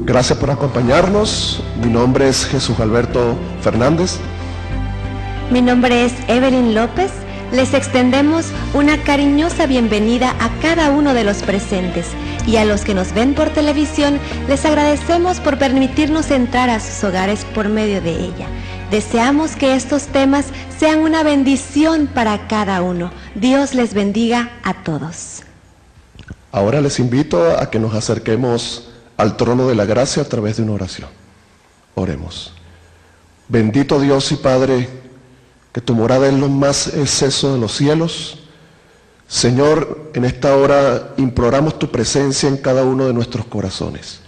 Gracias por acompañarnos. Mi nombre es Jesús Alberto Fernández. Mi nombre es Evelyn López. Les extendemos una cariñosa bienvenida a cada uno de los presentes y a los que nos ven por televisión, les agradecemos por permitirnos entrar a sus hogares por medio de ella. Deseamos que estos temas sean una bendición para cada uno. Dios les bendiga a todos. Ahora les invito a que nos acerquemos al trono de la gracia a través de una oración. Oremos. Bendito Dios y Padre, que tu morada es lo más exceso de los cielos. Señor, en esta hora imploramos tu presencia en cada uno de nuestros corazones.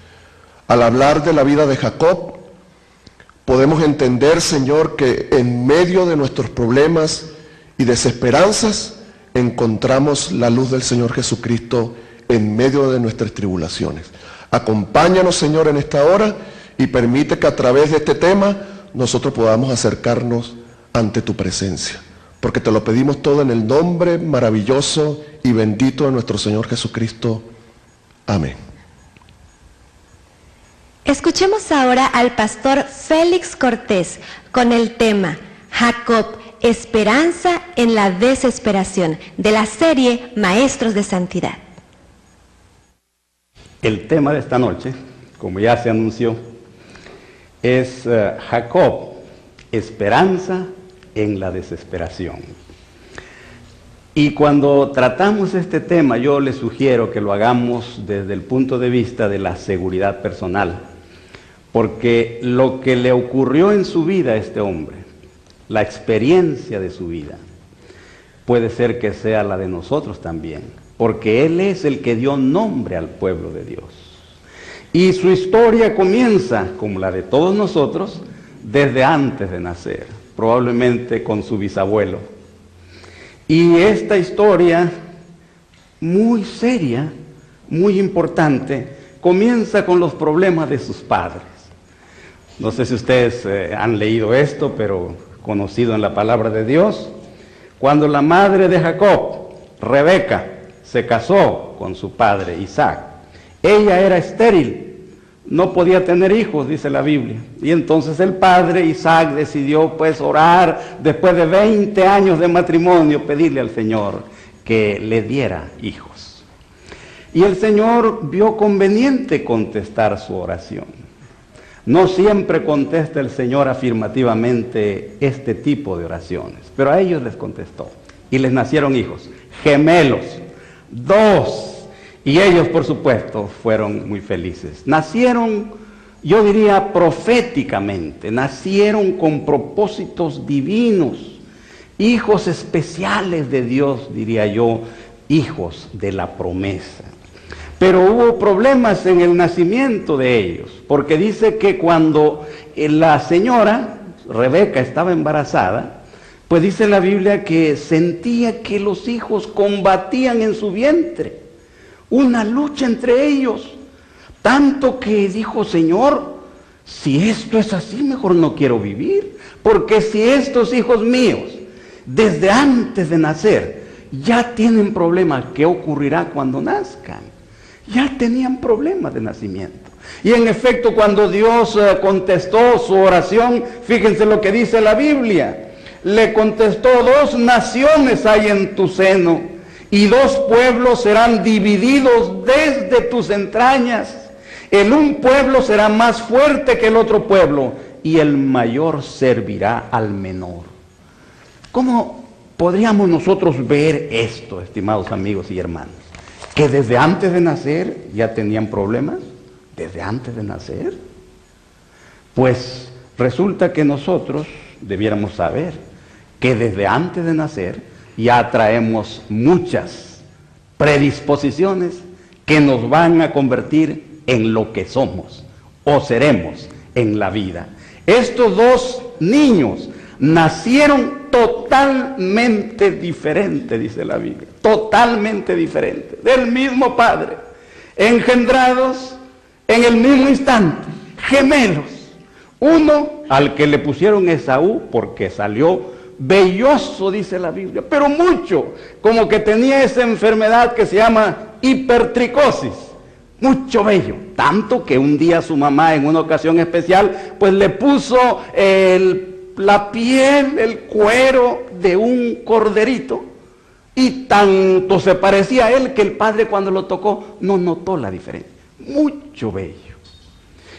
Al hablar de la vida de Jacob, podemos entender, Señor, que en medio de nuestros problemas y desesperanzas, encontramos la luz del Señor Jesucristo en medio de nuestras tribulaciones. Acompáñanos, Señor, en esta hora y permite que a través de este tema nosotros podamos acercarnos ante tu presencia, porque te lo pedimos todo en el nombre maravilloso y bendito de nuestro Señor Jesucristo. Amén. Escuchemos ahora al pastor Félix Cortés con el tema Jacob, esperanza en la desesperación, de la serie Maestros de Santidad. El tema de esta noche, como ya se anunció, es Jacob, esperanza en la desesperación. Y cuando tratamos este tema, yo les sugiero que lo hagamos desde el punto de vista de la seguridad personal, porque lo que le ocurrió en su vida a este hombre, la experiencia de su vida, puede ser que sea la de nosotros también, porque él es el que dio nombre al pueblo de Dios. Y su historia comienza, como la de todos nosotros, desde antes de nacer, probablemente con su bisabuelo. Y esta historia, muy seria, muy importante, comienza con los problemas de sus padres. No sé si ustedes han leído esto, pero conocido en la palabra de Dios, cuando la madre de Jacob, Rebeca, se casó con su padre Isaac, ella era estéril, no podía tener hijos, dice la Biblia. Y entonces el padre Isaac decidió pues orar, después de 20 años de matrimonio, pedirle al Señor que le diera hijos. Y el Señor vio conveniente contestar su oración. No siempre contesta el Señor afirmativamente este tipo de oraciones, pero a ellos les contestó. Y les nacieron hijos, gemelos, 2. Y ellos, por supuesto, fueron muy felices. Nacieron, yo diría, proféticamente, nacieron con propósitos divinos, hijos especiales de Dios, diría yo, hijos de la promesa. Pero hubo problemas en el nacimiento de ellos, porque dice que cuando la señora, Rebeca, estaba embarazada, pues dice la Biblia que sentía que los hijos combatían en su vientre, una lucha entre ellos, tanto que dijo, Señor, si esto es así, mejor no quiero vivir, porque si estos hijos míos, desde antes de nacer, ya tienen problemas, ¿qué ocurrirá cuando nazcan? Ya tenían problemas de nacimiento. Y en efecto, cuando Dios contestó su oración, fíjense lo que dice la Biblia. Le contestó, 2 naciones hay en tu seno, y 2 pueblos serán divididos desde tus entrañas. El un pueblo será más fuerte que el otro pueblo, y el mayor servirá al menor. ¿Cómo podríamos nosotros ver esto, estimados amigos y hermanos? Que desde antes de nacer ya tenían problemas, desde antes de nacer. Pues resulta que nosotros debiéramos saber que desde antes de nacer ya traemos muchas predisposiciones que nos van a convertir en lo que somos o seremos en la vida. Estos 2 niños nacieron totalmente diferentes, dice la Biblia, totalmente diferentes, del mismo padre, engendrados en el mismo instante, gemelos. Uno al que le pusieron Esaú porque salió velloso, dice la Biblia, pero mucho, como que tenía esa enfermedad que se llama hipertricosis, mucho vello, tanto que un día su mamá en una ocasión especial pues le puso la piel, el cuero de un corderito, y tanto se parecía a él que el padre cuando lo tocó no notó la diferencia, mucho vello.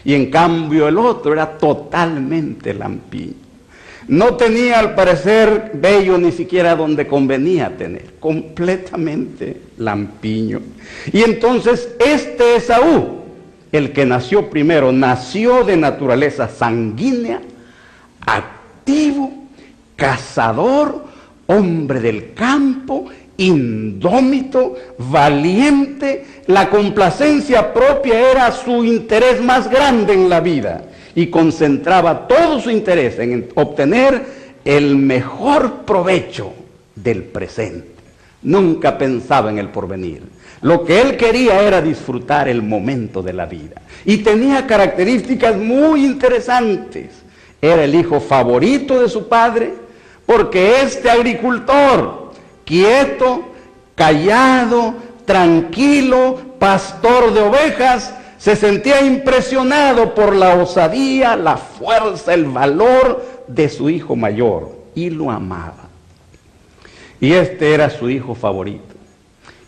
Y en cambio el otro era totalmente lampiño. No tenía al parecer vello ni siquiera donde convenía tener, completamente lampiño. Y entonces este Esaú, el que nació primero, nació de naturaleza sanguínea, activo, cazador, hombre del campo, indómito, valiente. La complacencia propia era su interés más grande en la vida y concentraba todo su interés en obtener el mejor provecho del presente. Nunca pensaba en el porvenir. Lo que él quería era disfrutar el momento de la vida. Y tenía características muy interesantes. Era el hijo favorito de su padre, porque este agricultor, quieto, callado, tranquilo, pastor de ovejas, se sentía impresionado por la osadía, la fuerza, el valor de su hijo mayor y lo amaba. Y este era su hijo favorito.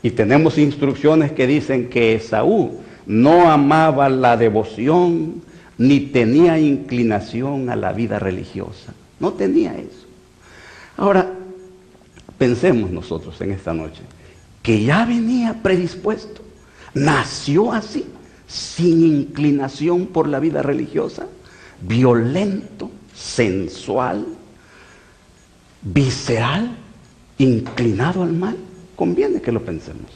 Y tenemos instrucciones que dicen que Esaú no amaba la devoción ni tenía inclinación a la vida religiosa. No tenía eso. Ahora, pensemos nosotros en esta noche que ya venía predispuesto, nació así, sin inclinación por la vida religiosa, violento, sensual, visceral, inclinado al mal. Conviene que lo pensemos.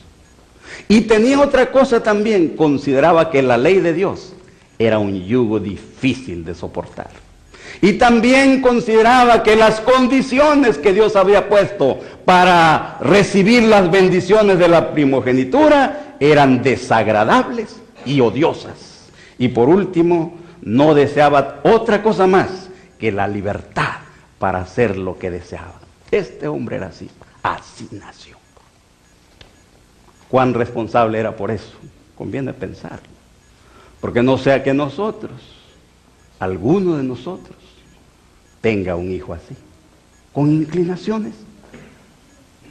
Y tenía otra cosa también, consideraba que la ley de Dios era un yugo difícil de soportar. Y también consideraba que las condiciones que Dios había puesto para recibir las bendiciones de la primogenitura eran desagradables y odiosas. Y por último, no deseaba otra cosa más que la libertad para hacer lo que deseaba. Este hombre era así, así nació. ¿Cuán responsable era por eso? Conviene pensarlo. Porque no sea que nosotros, alguno de nosotros, tenga un hijo así, con inclinaciones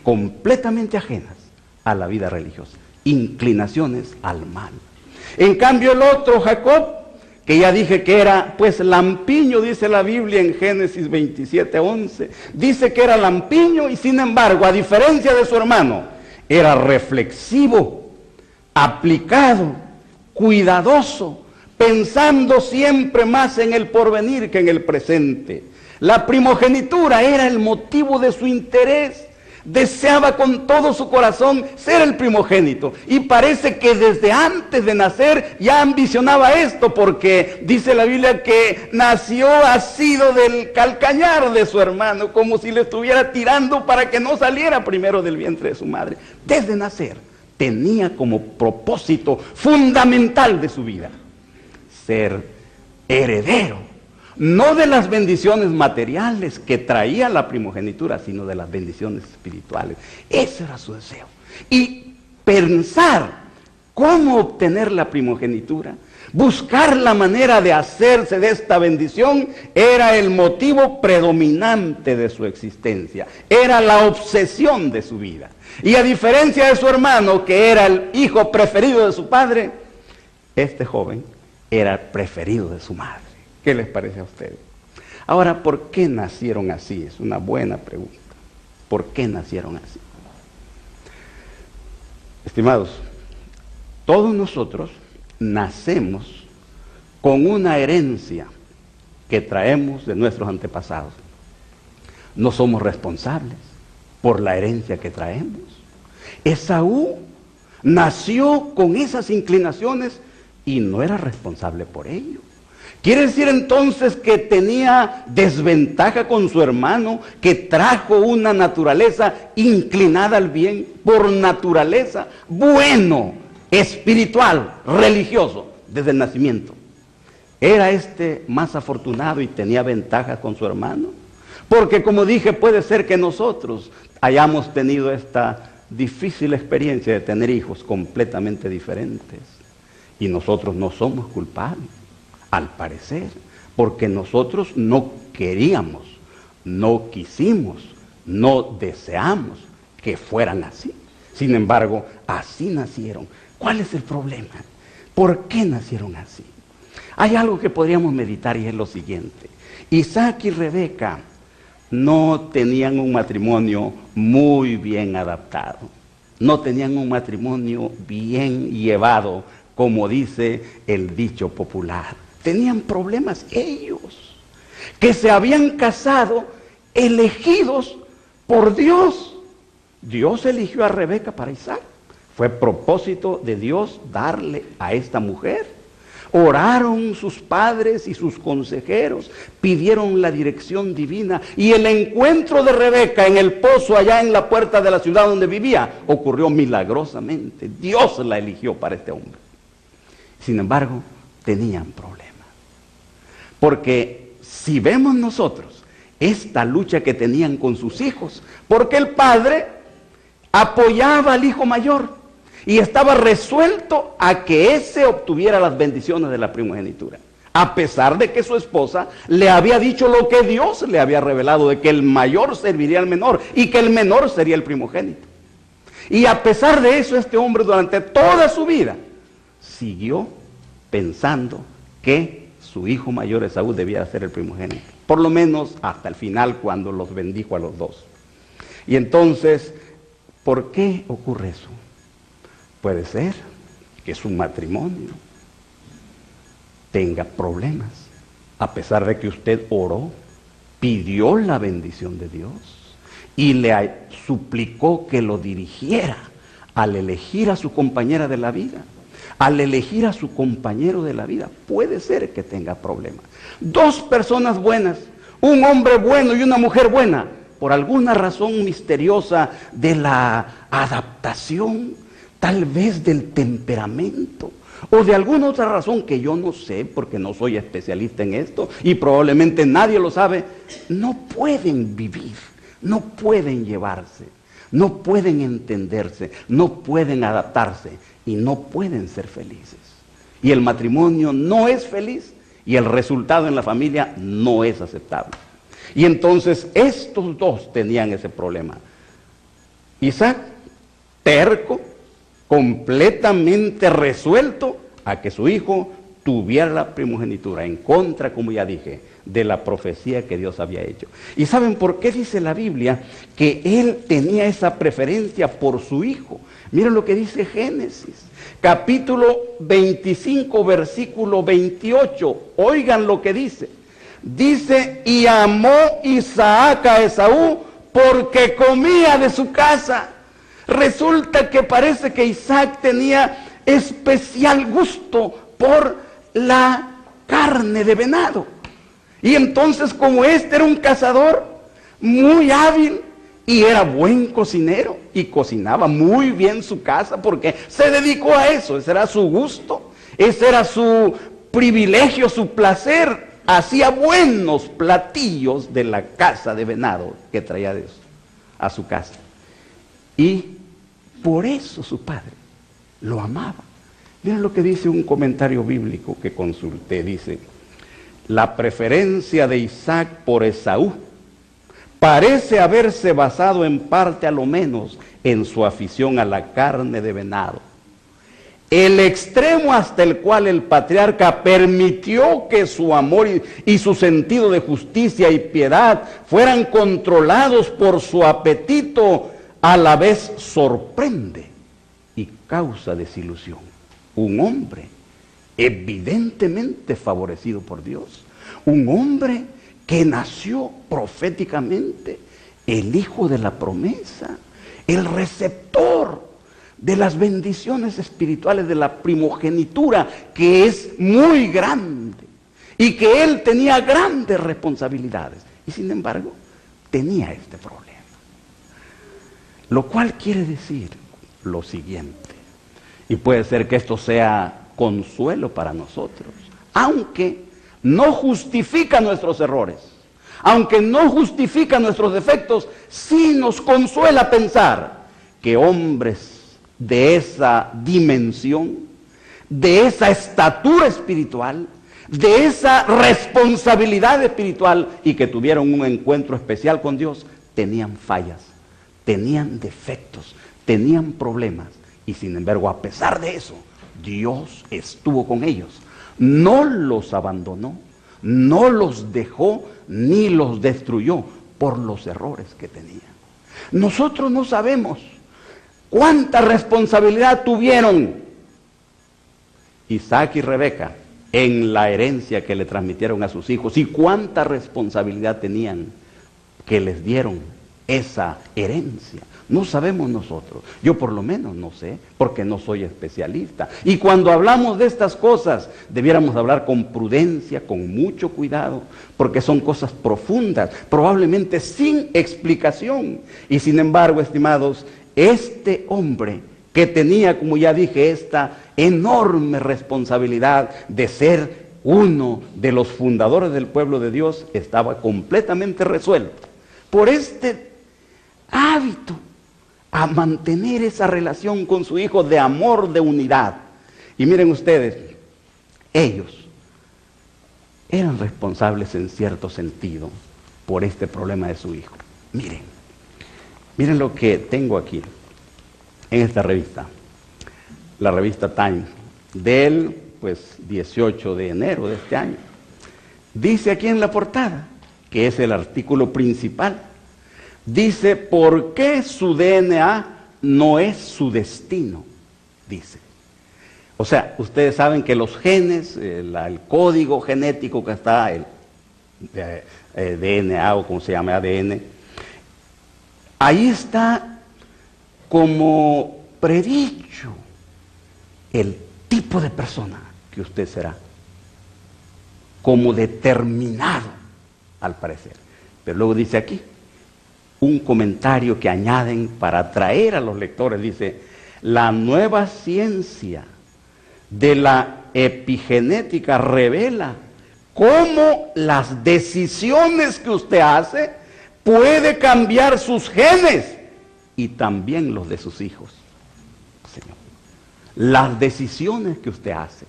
completamente ajenas a la vida religiosa, inclinaciones al mal. En cambio el otro, Jacob, que ya dije que era pues lampiño, dice la Biblia en Génesis 27:11, dice que era lampiño y sin embargo, a diferencia de su hermano, era reflexivo, aplicado, cuidadoso, pensando siempre más en el porvenir que en el presente. La primogenitura era el motivo de su interés. Deseaba con todo su corazón ser el primogénito. Y parece que desde antes de nacer ya ambicionaba esto, porque dice la Biblia que nació asido del calcañar de su hermano, como si le estuviera tirando para que no saliera primero del vientre de su madre. Desde nacer tenía como propósito fundamental de su vida ser heredero, no de las bendiciones materiales que traía la primogenitura, sino de las bendiciones espirituales. Ese era su deseo. Y pensar cómo obtener la primogenitura, buscar la manera de hacerse de esta bendición, era el motivo predominante de su existencia. Era la obsesión de su vida. Y a diferencia de su hermano, que era el hijo preferido de su padre, este joven era el preferido de su madre. ¿Qué les parece a ustedes? Ahora, ¿por qué nacieron así? Es una buena pregunta. ¿Por qué nacieron así? Estimados, todos nosotros nacemos con una herencia que traemos de nuestros antepasados. No somos responsables por la herencia que traemos. Esaú nació con esas inclinaciones y no era responsable por ello. Quiere decir entonces que tenía desventaja con su hermano, que trajo una naturaleza inclinada al bien, por naturaleza, bueno, espiritual, religioso. desde el nacimiento. ¿Era este más afortunado y tenía ventajas con su hermano? Porque como dije, puede ser que nosotros hayamos tenido esta difícil experiencia de tener hijos completamente diferentes. Y nosotros no somos culpables, al parecer, porque nosotros no queríamos, no quisimos, no deseamos que fueran así. Sin embargo, así nacieron. ¿Cuál es el problema? ¿Por qué nacieron así? Hay algo que podríamos meditar y es lo siguiente. Isaac y Rebeca no tenían un matrimonio muy bien adaptado. No tenían un matrimonio bien llevado, como dice el dicho popular. Tenían problemas ellos, que se habían casado elegidos por Dios. Dios eligió a Rebeca para Isaac. Fue propósito de Dios darle a esta mujer. Oraron sus padres y sus consejeros, pidieron la dirección divina, y el encuentro de Rebeca en el pozo allá en la puerta de la ciudad donde vivía ocurrió milagrosamente. Dios la eligió para este hombre. Sin embargo, tenían problemas. Porque si vemos nosotros esta lucha que tenían con sus hijos, porque el padre apoyaba al hijo mayor y estaba resuelto a que ese obtuviera las bendiciones de la primogenitura, a pesar de que su esposa le había dicho lo que Dios le había revelado, de que el mayor serviría al menor y que el menor sería el primogénito. Y a pesar de eso, este hombre durante toda su vida siguió pensando que su hijo mayor Esaú debía ser el primogénito, por lo menos hasta el final, cuando los bendijo a los dos. Y entonces, ¿por qué ocurre eso? Puede ser que su matrimonio tenga problemas, a pesar de que usted oró, pidió la bendición de Dios y le suplicó que lo dirigiera al elegir a su compañera de la vida, al elegir a su compañero de la vida. Puede ser que tenga problemas. Dos personas buenas, un hombre bueno y una mujer buena, por alguna razón misteriosa de la adaptación, tal vez del temperamento, o de alguna otra razón que yo no sé, porque no soy especialista en esto, y probablemente nadie lo sabe, no pueden vivir, no pueden llevarse, no pueden entenderse, no pueden adaptarse, y no pueden ser felices. Y el matrimonio no es feliz, y el resultado en la familia no es aceptable. Y entonces estos dos tenían ese problema. Isaac, terco, completamente resuelto a que su hijo tuviera la primogenitura, en contra, como ya dije, de la profecía que Dios había hecho. ¿Y saben por qué dice la Biblia que él tenía esa preferencia por su hijo? Miren lo que dice Génesis, capítulo 25, versículo 28. Oigan lo que dice. Dice, y amó Isaac a Esaú porque comía de su casa. Resulta que parece que Isaac tenía especial gusto por la carne de venado. Y entonces, como este era un cazador muy hábil y era buen cocinero y cocinaba muy bien su casa porque se dedicó a eso, ese era su gusto, ese era su privilegio, su placer, hacía buenos platillos de la caza de venado que traía de eso a su casa. Y por eso su padre lo amaba. Miren lo que dice un comentario bíblico que consulté. Dice, la preferencia de Isaac por Esaú parece haberse basado en parte, a lo menos, en su afición a la carne de venado. El extremo hasta el cual el patriarca permitió que su amor y su sentido de justicia y piedad fueran controlados por su apetito, a la vez sorprende y causa desilusión. Un hombre evidentemente favorecido por Dios, un hombre que nació proféticamente, el hijo de la promesa, el receptor de las bendiciones espirituales de la primogenitura, que es muy grande, y que él tenía grandes responsabilidades, y sin embargo tenía este problema. Lo cual quiere decir lo siguiente, y puede ser que esto sea consuelo para nosotros, aunque no justifica nuestros errores, aunque no justifica nuestros defectos, sí nos consuela pensar que hombres de esa dimensión, de esa estatura espiritual, de esa responsabilidad espiritual y que tuvieron un encuentro especial con Dios, tenían fallas, tenían defectos, tenían problemas, y sin embargo, a pesar de eso, Dios estuvo con ellos, no los abandonó, no los dejó ni los destruyó por los errores que tenían. Nosotros no sabemos cuánta responsabilidad tuvieron Isaac y Rebeca en la herencia que le transmitieron a sus hijos y cuánta responsabilidad tenían que les dieron esa herencia. No sabemos nosotros. Yo por lo menos no sé, porque no soy especialista. Y cuando hablamos de estas cosas, debiéramos hablar con prudencia, con mucho cuidado, porque son cosas profundas, probablemente sin explicación. Y sin embargo, estimados, este hombre que tenía, como ya dije, esta enorme responsabilidad de ser uno de los fundadores del pueblo de Dios, estaba completamente resuelto por este hábito a mantener esa relación con su hijo de amor, de unidad. Y miren ustedes, ellos eran responsables en cierto sentido por este problema de su hijo. Miren lo que tengo aquí en esta revista, la revista Time, del 18 de enero de este año. Dice aquí en la portada, que es el artículo principal, dice, ¿por qué su DNA no es su destino? Dice. O sea, ustedes saben que los genes, el código genético que está, el DNA o como se llama ADN, ahí está como predicho el tipo de persona que usted será, como determinado al parecer. Pero luego dice aquí, un comentario que añaden para atraer a los lectores, dice, la nueva ciencia de la epigenética revela cómo las decisiones que usted hace puede cambiar sus genes y también los de sus hijos. Señor, las decisiones que usted hace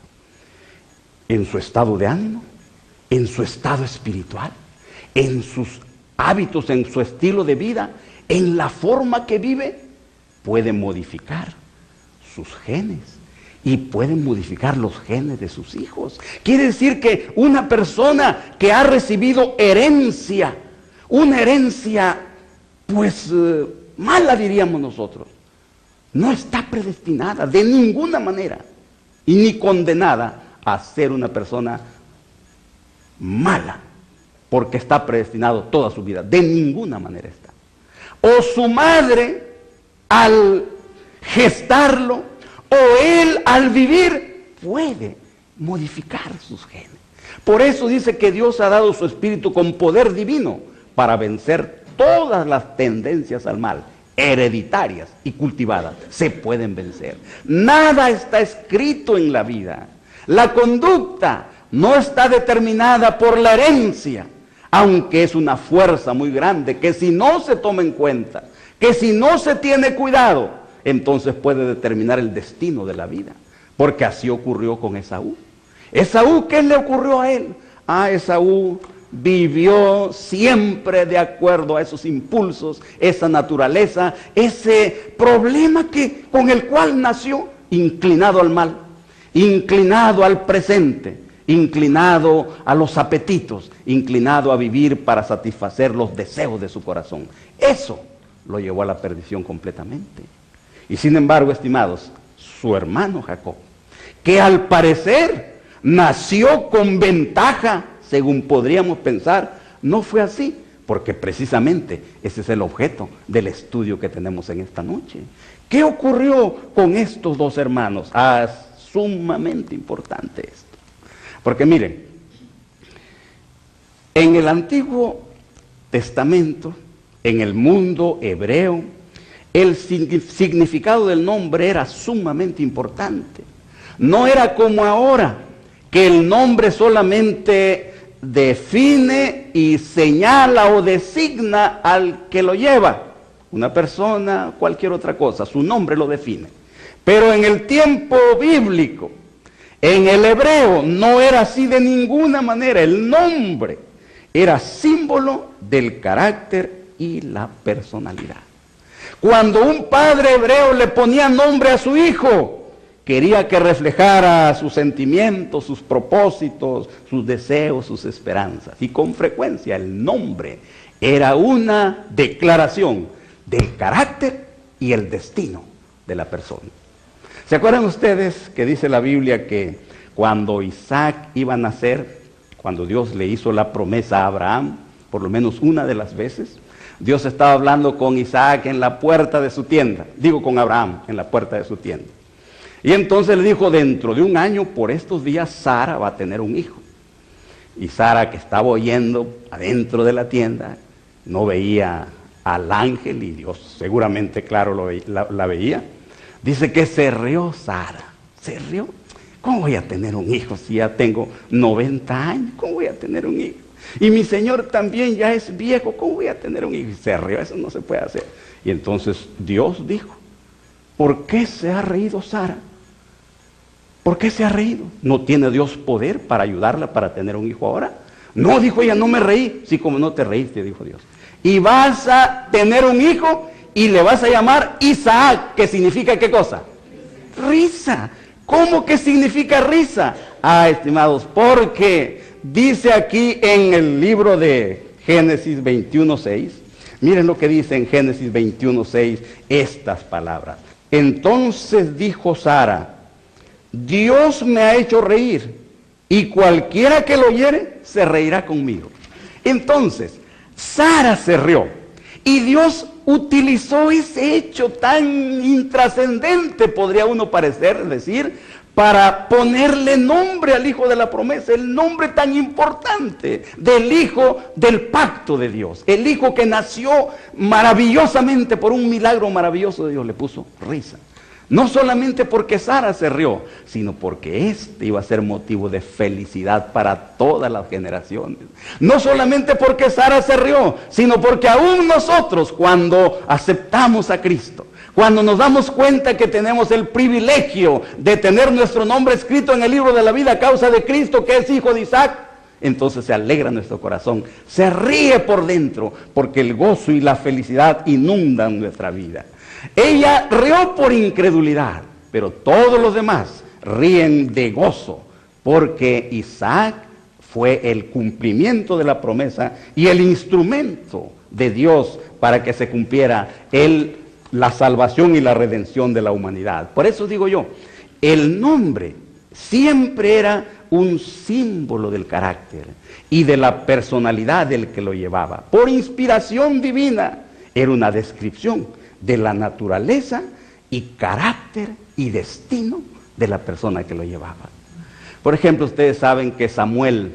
en su estado de ánimo, en su estado espiritual, en sus hábitos, en su estilo de vida, en la forma que vive, pueden modificar sus genes y pueden modificar los genes de sus hijos. Quiere decir que una persona que ha recibido herencia, una herencia mala diríamos nosotros, no está predestinada de ninguna manera y ni condenada a ser una persona mala, porque está predestinado toda su vida, de ninguna manera está. O su madre al gestarlo, o él al vivir, puede modificar sus genes. Por eso dice que Dios ha dado su espíritu con poder divino para vencer todas las tendencias al mal, hereditarias y cultivadas, se pueden vencer. Nada está escrito en la vida. La conducta no está determinada por la herencia, aunque es una fuerza muy grande que si no se toma en cuenta, que si no se tiene cuidado, entonces puede determinar el destino de la vida, porque así ocurrió con Esaú. Esaú, ¿qué le ocurrió a él? Esaú vivió siempre de acuerdo a esos impulsos, esa naturaleza, ese problema con el cual nació, inclinado al mal, inclinado al presente, inclinado a los apetitos, inclinado a vivir para satisfacer los deseos de su corazón. Eso lo llevó a la perdición completamente. Y sin embargo, estimados, su hermano Jacob, que al parecer nació con ventaja, según podríamos pensar, no fue así, porque precisamente ese es el objeto del estudio que tenemos en esta noche. ¿Qué ocurrió con estos dos hermanos? Es sumamente importante esto. Porque miren, en el Antiguo Testamento, en el mundo hebreo, el significado del nombre era sumamente importante. No era como ahora, que el nombre solamente define y señala o designa al que lo lleva. Una persona, cualquier otra cosa, su nombre lo define. Pero en el tiempo bíblico, en el hebreo, no era así de ninguna manera. El nombre era símbolo del carácter y la personalidad. Cuando un padre hebreo le ponía nombre a su hijo, quería que reflejara sus sentimientos, sus propósitos, sus deseos, sus esperanzas. Y con frecuencia el nombre era una declaración del carácter y el destino de la persona. ¿Se acuerdan ustedes que dice la Biblia que cuando Isaac iba a nacer, cuando Dios le hizo la promesa a Abraham, por lo menos una de las veces, Dios estaba hablando con Isaac en la puerta de su tienda, digo con Abraham, en la puerta de su tienda. Y entonces le dijo, dentro de un año, por estos días, Sara va a tener un hijo. Y Sara, que estaba oyendo adentro de la tienda, no veía al ángel, y Dios seguramente, claro, la veía. Dice que se rió Sara, se rió. ¿Cómo voy a tener un hijo si ya tengo 90 años? ¿Cómo voy a tener un hijo? Y mi Señor también ya es viejo, ¿cómo voy a tener un hijo? Y se rió, eso no se puede hacer. Y entonces Dios dijo, ¿por qué se ha reído Sara? ¿Por qué se ha reído? ¿No tiene Dios poder para ayudarla para tener un hijo ahora? No, dijo ella, no me reí. Sí, como no te reíste, dijo Dios. Y vas a tener un hijo y le vas a llamar Isaac, que significa ¿qué cosa? Risa. ¿Cómo que significa risa? Ah, estimados, porque dice aquí en el libro de Génesis 21:6, miren lo que dice en Génesis 21:6, estas palabras. Entonces dijo Sara, Dios me ha hecho reír, y cualquiera que lo oyere se reirá conmigo. Entonces, Sara se rió, y Dios utilizó ese hecho tan intrascendente, podría uno parecer decir, para ponerle nombre al hijo de la promesa, el nombre tan importante del hijo del pacto de Dios, el hijo que nació maravillosamente por un milagro maravilloso de Dios, le puso risa. No solamente porque Sara se rió, sino porque este iba a ser motivo de felicidad para todas las generaciones. No solamente porque Sara se rió, sino porque aún nosotros, cuando aceptamos a Cristo, cuando nos damos cuenta que tenemos el privilegio de tener nuestro nombre escrito en el libro de la vida a causa de Cristo, que es hijo de Isaac, entonces se alegra nuestro corazón, se ríe por dentro, porque el gozo y la felicidad inundan nuestra vida. Ella rió por incredulidad, pero todos los demás ríen de gozo, porque Isaac fue el cumplimiento de la promesa y el instrumento de Dios para que se cumpliera la salvación y la redención de la humanidad. Por eso digo yo, el nombre siempre era un símbolo del carácter y de la personalidad del que lo llevaba. Por inspiración divina, era una descripción de la naturaleza y carácter y destino de la persona que lo llevaba. Por ejemplo, ustedes saben que Samuel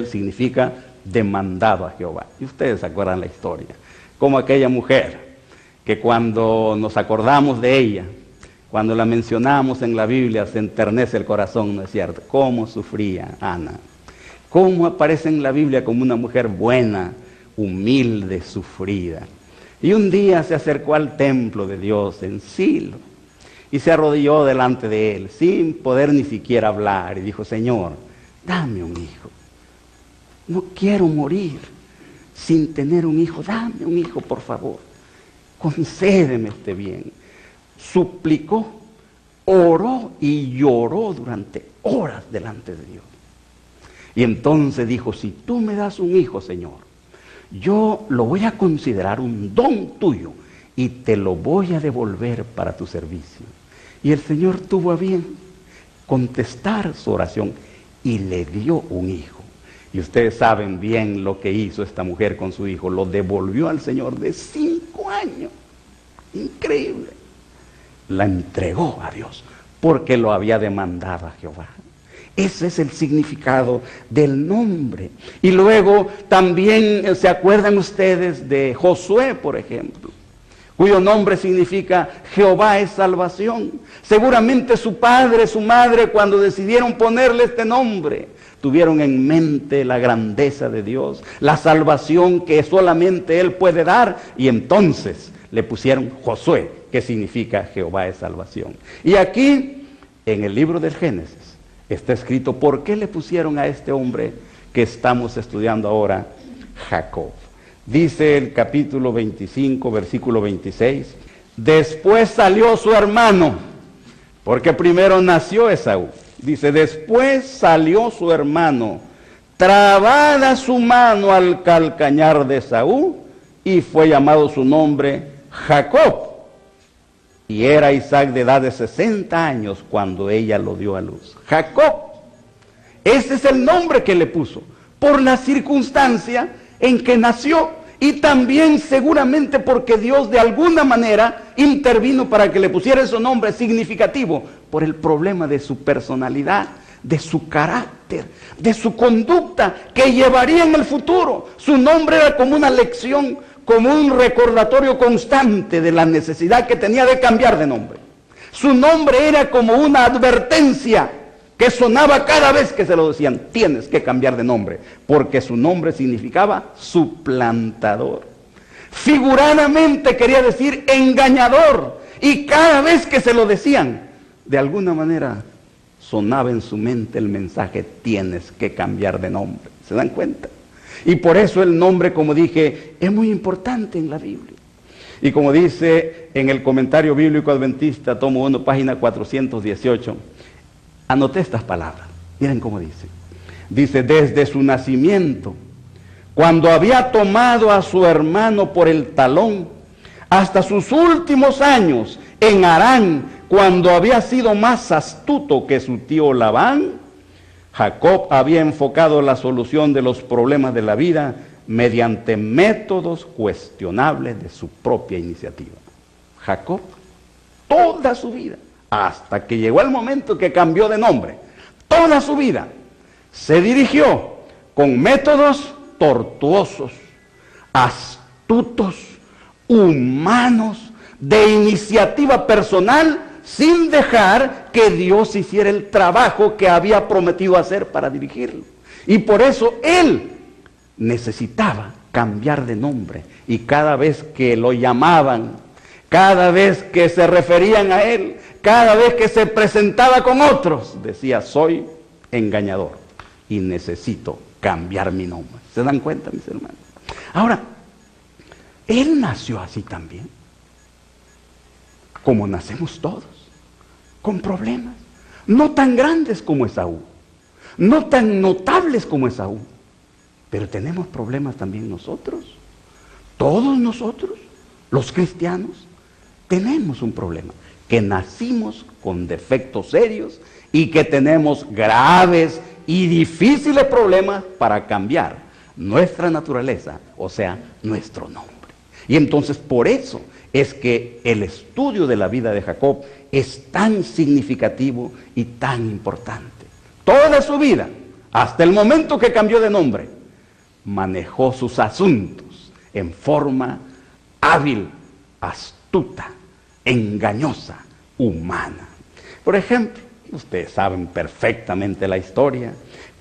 significa demandado a Jehová. Y ustedes se acuerdan la historia. Como aquella mujer que cuando nos acordamos de ella, cuando la mencionamos en la Biblia, se enternece el corazón, ¿no es cierto? Cómo sufría Ana. Cómo aparece en la Biblia como una mujer buena, humilde, sufrida. Y un día se acercó al templo de Dios en Silo y se arrodilló delante de él sin poder ni siquiera hablar y dijo, Señor, dame un hijo. No quiero morir sin tener un hijo. Dame un hijo, por favor. Concédeme este bien. Suplicó, oró y lloró durante horas delante de Dios. Y entonces dijo, si tú me das un hijo, Señor, yo lo voy a considerar un don tuyo y te lo voy a devolver para tu servicio. Y el Señor tuvo a bien contestar su oración y le dio un hijo. Y ustedes saben bien lo que hizo esta mujer con su hijo. Lo devolvió al Señor de 5 años. Increíble. La entregó a Dios porque lo había demandado a Jehová. Ese es el significado del nombre. Y luego también se acuerdan ustedes de Josué, por ejemplo. cuyo nombre significa Jehová es salvación. Seguramente su padre, su madre, cuando decidieron ponerle este nombre, tuvieron en mente la grandeza de Dios, la salvación que solamente Él puede dar, y entonces le pusieron Josué, que significa Jehová es salvación. Y aquí, en el libro del Génesis, está escrito por qué le pusieron a este hombre que estamos estudiando ahora, Jacob. Dice el capítulo 25, versículo 26, después salió su hermano, porque primero nació Esaú. Dice, después salió su hermano, trabada su mano al calcañar de Esaú, y fue llamado su nombre Jacob. Y era Isaac de edad de 60 años cuando ella lo dio a luz. Jacob. Ese es el nombre que le puso, por la circunstancia en que nació, y también seguramente porque Dios de alguna manera intervino para que le pusiera ese nombre significativo, por el problema de su personalidad, de su carácter, de su conducta que llevaría en el futuro. Su nombre era como una lección, como un recordatorio constante de la necesidad que tenía de cambiar de nombre. Su nombre era como una advertencia que sonaba cada vez que se lo decían, tienes que cambiar de nombre, porque su nombre significaba suplantador. Figuradamente quería decir engañador, y cada vez que se lo decían, de alguna manera sonaba en su mente el mensaje, tienes que cambiar de nombre. ¿Se dan cuenta? Y por eso el nombre, como dije, es muy importante en la Biblia. Y como dice en el comentario bíblico adventista, tomo 1, página 418, anoté estas palabras. Miren cómo dice. Dice, desde su nacimiento, cuando había tomado a su hermano por el talón, hasta sus últimos años en Harán, cuando había sido más astuto que su tío Labán, Jacob había enfocado la solución de los problemas de la vida mediante métodos cuestionables de su propia iniciativa. Jacob, toda su vida, hasta que llegó el momento que cambió de nombre, toda su vida se dirigió con métodos tortuosos, astutos, humanos, de iniciativa personal, sin dejar que Dios hiciera el trabajo que había prometido hacer para dirigirlo. Y por eso él necesitaba cambiar de nombre, y cada vez que lo llamaban, cada vez que se referían a él, cada vez que se presentaba con otros, decía, soy engañador y necesito cambiar mi nombre. ¿Se dan cuenta, mis hermanos? Ahora, él nació así también, como nacemos todos, con problemas, no tan grandes como Esaú, no tan notables como Esaú, pero tenemos problemas también nosotros. Todos nosotros, los cristianos, tenemos un problema, que nacimos con defectos serios y que tenemos graves y difíciles problemas para cambiar nuestra naturaleza, o sea, nuestro nombre. Y entonces por eso es que el estudio de la vida de Jacob es tan significativo y tan importante. Toda su vida, hasta el momento que cambió de nombre, manejó sus asuntos en forma hábil, astuta, engañosa, humana. Por ejemplo, ustedes saben perfectamente la historia,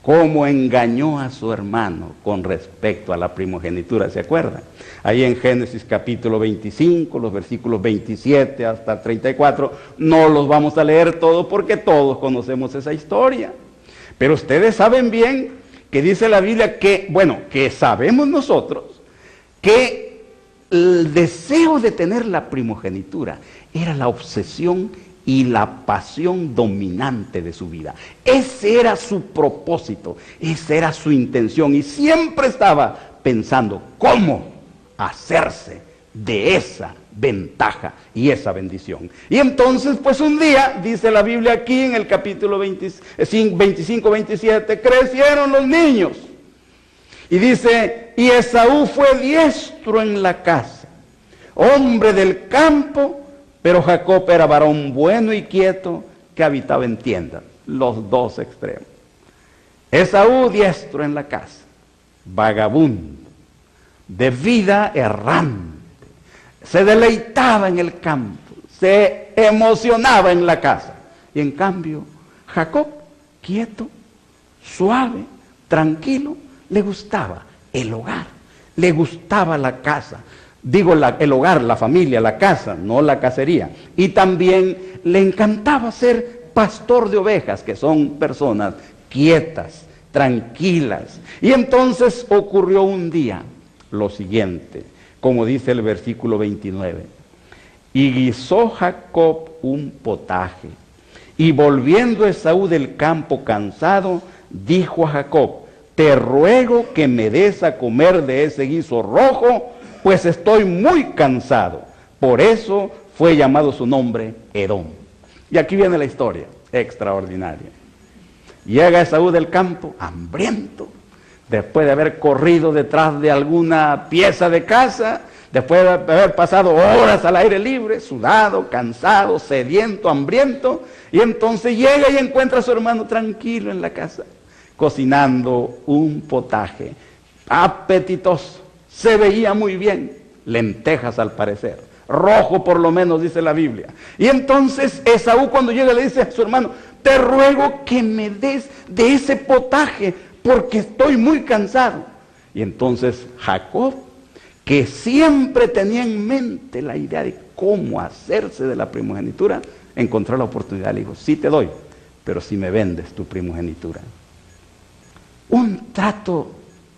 cómo engañó a su hermano con respecto a la primogenitura, ¿se acuerdan? Ahí en Génesis capítulo 25, los versículos 27 hasta 34, no los vamos a leer todos porque todos conocemos esa historia. Pero ustedes saben bien que dice la Biblia que, bueno, que sabemos nosotros que el deseo de tener la primogenitura era la obsesión y la pasión dominante de su vida. Ese era su propósito, esa era su intención, y siempre estaba pensando cómo hacerse de esa ventaja y esa bendición. Y entonces, pues un día, dice la Biblia aquí en el capítulo 25-27, crecieron los niños. Y dice, y Esaú fue diestro en la casa, hombre del campo, pero Jacob era varón bueno y quieto que habitaba en tiendas. Los dos extremos. Esaú diestro en la casa, vagabundo, de vida errante, se deleitaba en el campo, se emocionaba en la casa. Y en cambio, Jacob, quieto, suave, tranquilo, le gustaba el hogar, le gustaba la casa. Digo el hogar, la familia, la casa, no la cacería. Y también le encantaba ser pastor de ovejas, que son personas quietas, tranquilas. Y entonces ocurrió un día lo siguiente, como dice el versículo 29. Y guisó Jacob un potaje, y volviendo Esaú del campo cansado, dijo a Jacob: te ruego que me des a comer de ese guiso rojo, pues estoy muy cansado. Por eso fue llamado su nombre Edom. Y aquí viene la historia extraordinaria. Llega Esaú del campo, hambriento, después de haber corrido detrás de alguna pieza de casa, después de haber pasado horas al aire libre, sudado, cansado, sediento, hambriento, y entonces llega y encuentra a su hermano tranquilo en la casa, cocinando un potaje apetitoso. Se veía muy bien, lentejas al parecer, rojo por lo menos dice la Biblia. Y entonces Esaú cuando llega le dice a su hermano: te ruego que me des de ese potaje porque estoy muy cansado. Y entonces Jacob, que siempre tenía en mente la idea de cómo hacerse de la primogenitura, encontró la oportunidad. Le dijo: sí te doy, pero si me vendes tu primogenitura. Un trato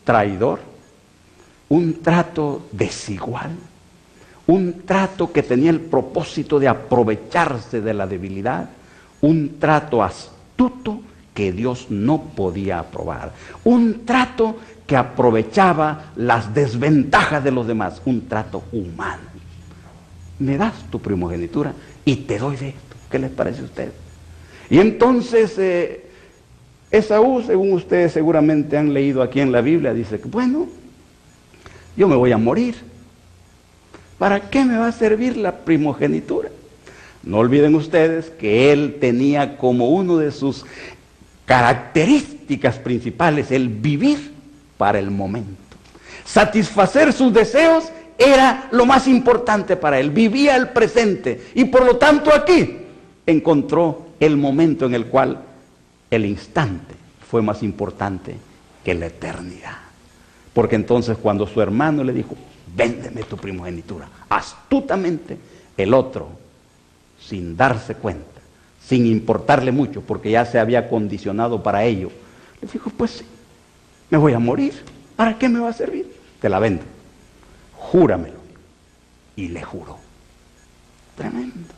traidor, un trato desigual, un trato que tenía el propósito de aprovecharse de la debilidad, un trato astuto que Dios no podía aprobar, un trato que aprovechaba las desventajas de los demás, un trato humano. Me das tu primogenitura y te doy de esto. ¿Qué les parece a ustedes? Y entonces Esaú, según ustedes seguramente han leído aquí en la Biblia, dice que bueno, yo me voy a morir. ¿Para qué me va a servir la primogenitura? No olviden ustedes que él tenía como uno de sus características principales el vivir para el momento. Satisfacer sus deseos era lo más importante para él. Vivía el presente y por lo tanto aquí encontró el momento en el cual el instante fue más importante que la eternidad. Porque entonces cuando su hermano le dijo: véndeme tu primogenitura, astutamente el otro, sin darse cuenta, sin importarle mucho, porque ya se había condicionado para ello, le dijo: pues sí, me voy a morir, ¿para qué me va a servir? Te la vendo, júramelo. Y le juró. Tremendo.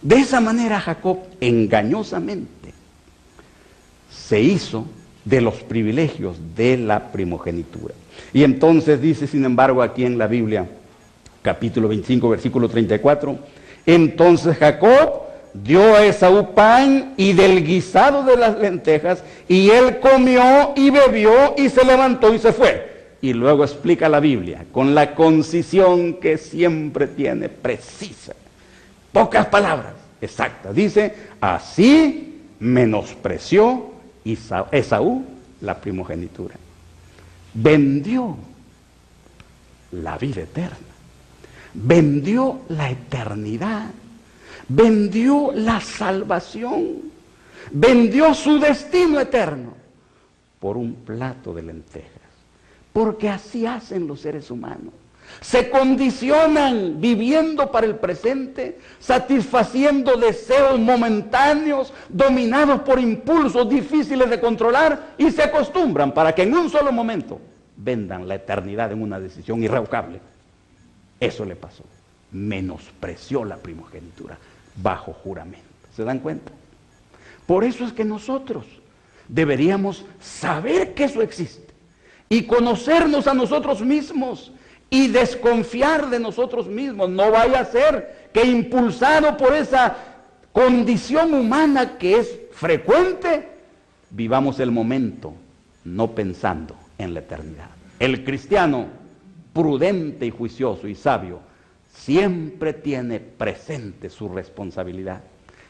De esa manera Jacob engañosamente se hizo de los privilegios de la primogenitura. Y entonces dice, sin embargo, aquí en la Biblia, capítulo 25, versículo 34, entonces Jacob dio a Esaú pan y del guisado de las lentejas, y él comió y bebió y se levantó y se fue. Y luego explica la Biblia, con la concisión que siempre tiene, precisa, pocas palabras, exactas. Dice: así menospreció Esaú la primogenitura. Vendió la vida eterna, vendió la eternidad, vendió la salvación, vendió su destino eterno por un plato de lentejas. Porque así hacen los seres humanos. Se condicionan viviendo para el presente, satisfaciendo deseos momentáneos, dominados por impulsos difíciles de controlar, y se acostumbran para que en un solo momento vendan la eternidad en una decisión irrevocable. Eso le pasó. Menospreció la primogenitura bajo juramento. ¿Se dan cuenta? Por eso es que nosotros deberíamos saber que eso existe y conocernos a nosotros mismos y desconfiar de nosotros mismos. No vaya a ser que, impulsado por esa condición humana que es frecuente, vivamos el momento no pensando en la eternidad. El cristiano prudente y juicioso y sabio siempre tiene presente su responsabilidad,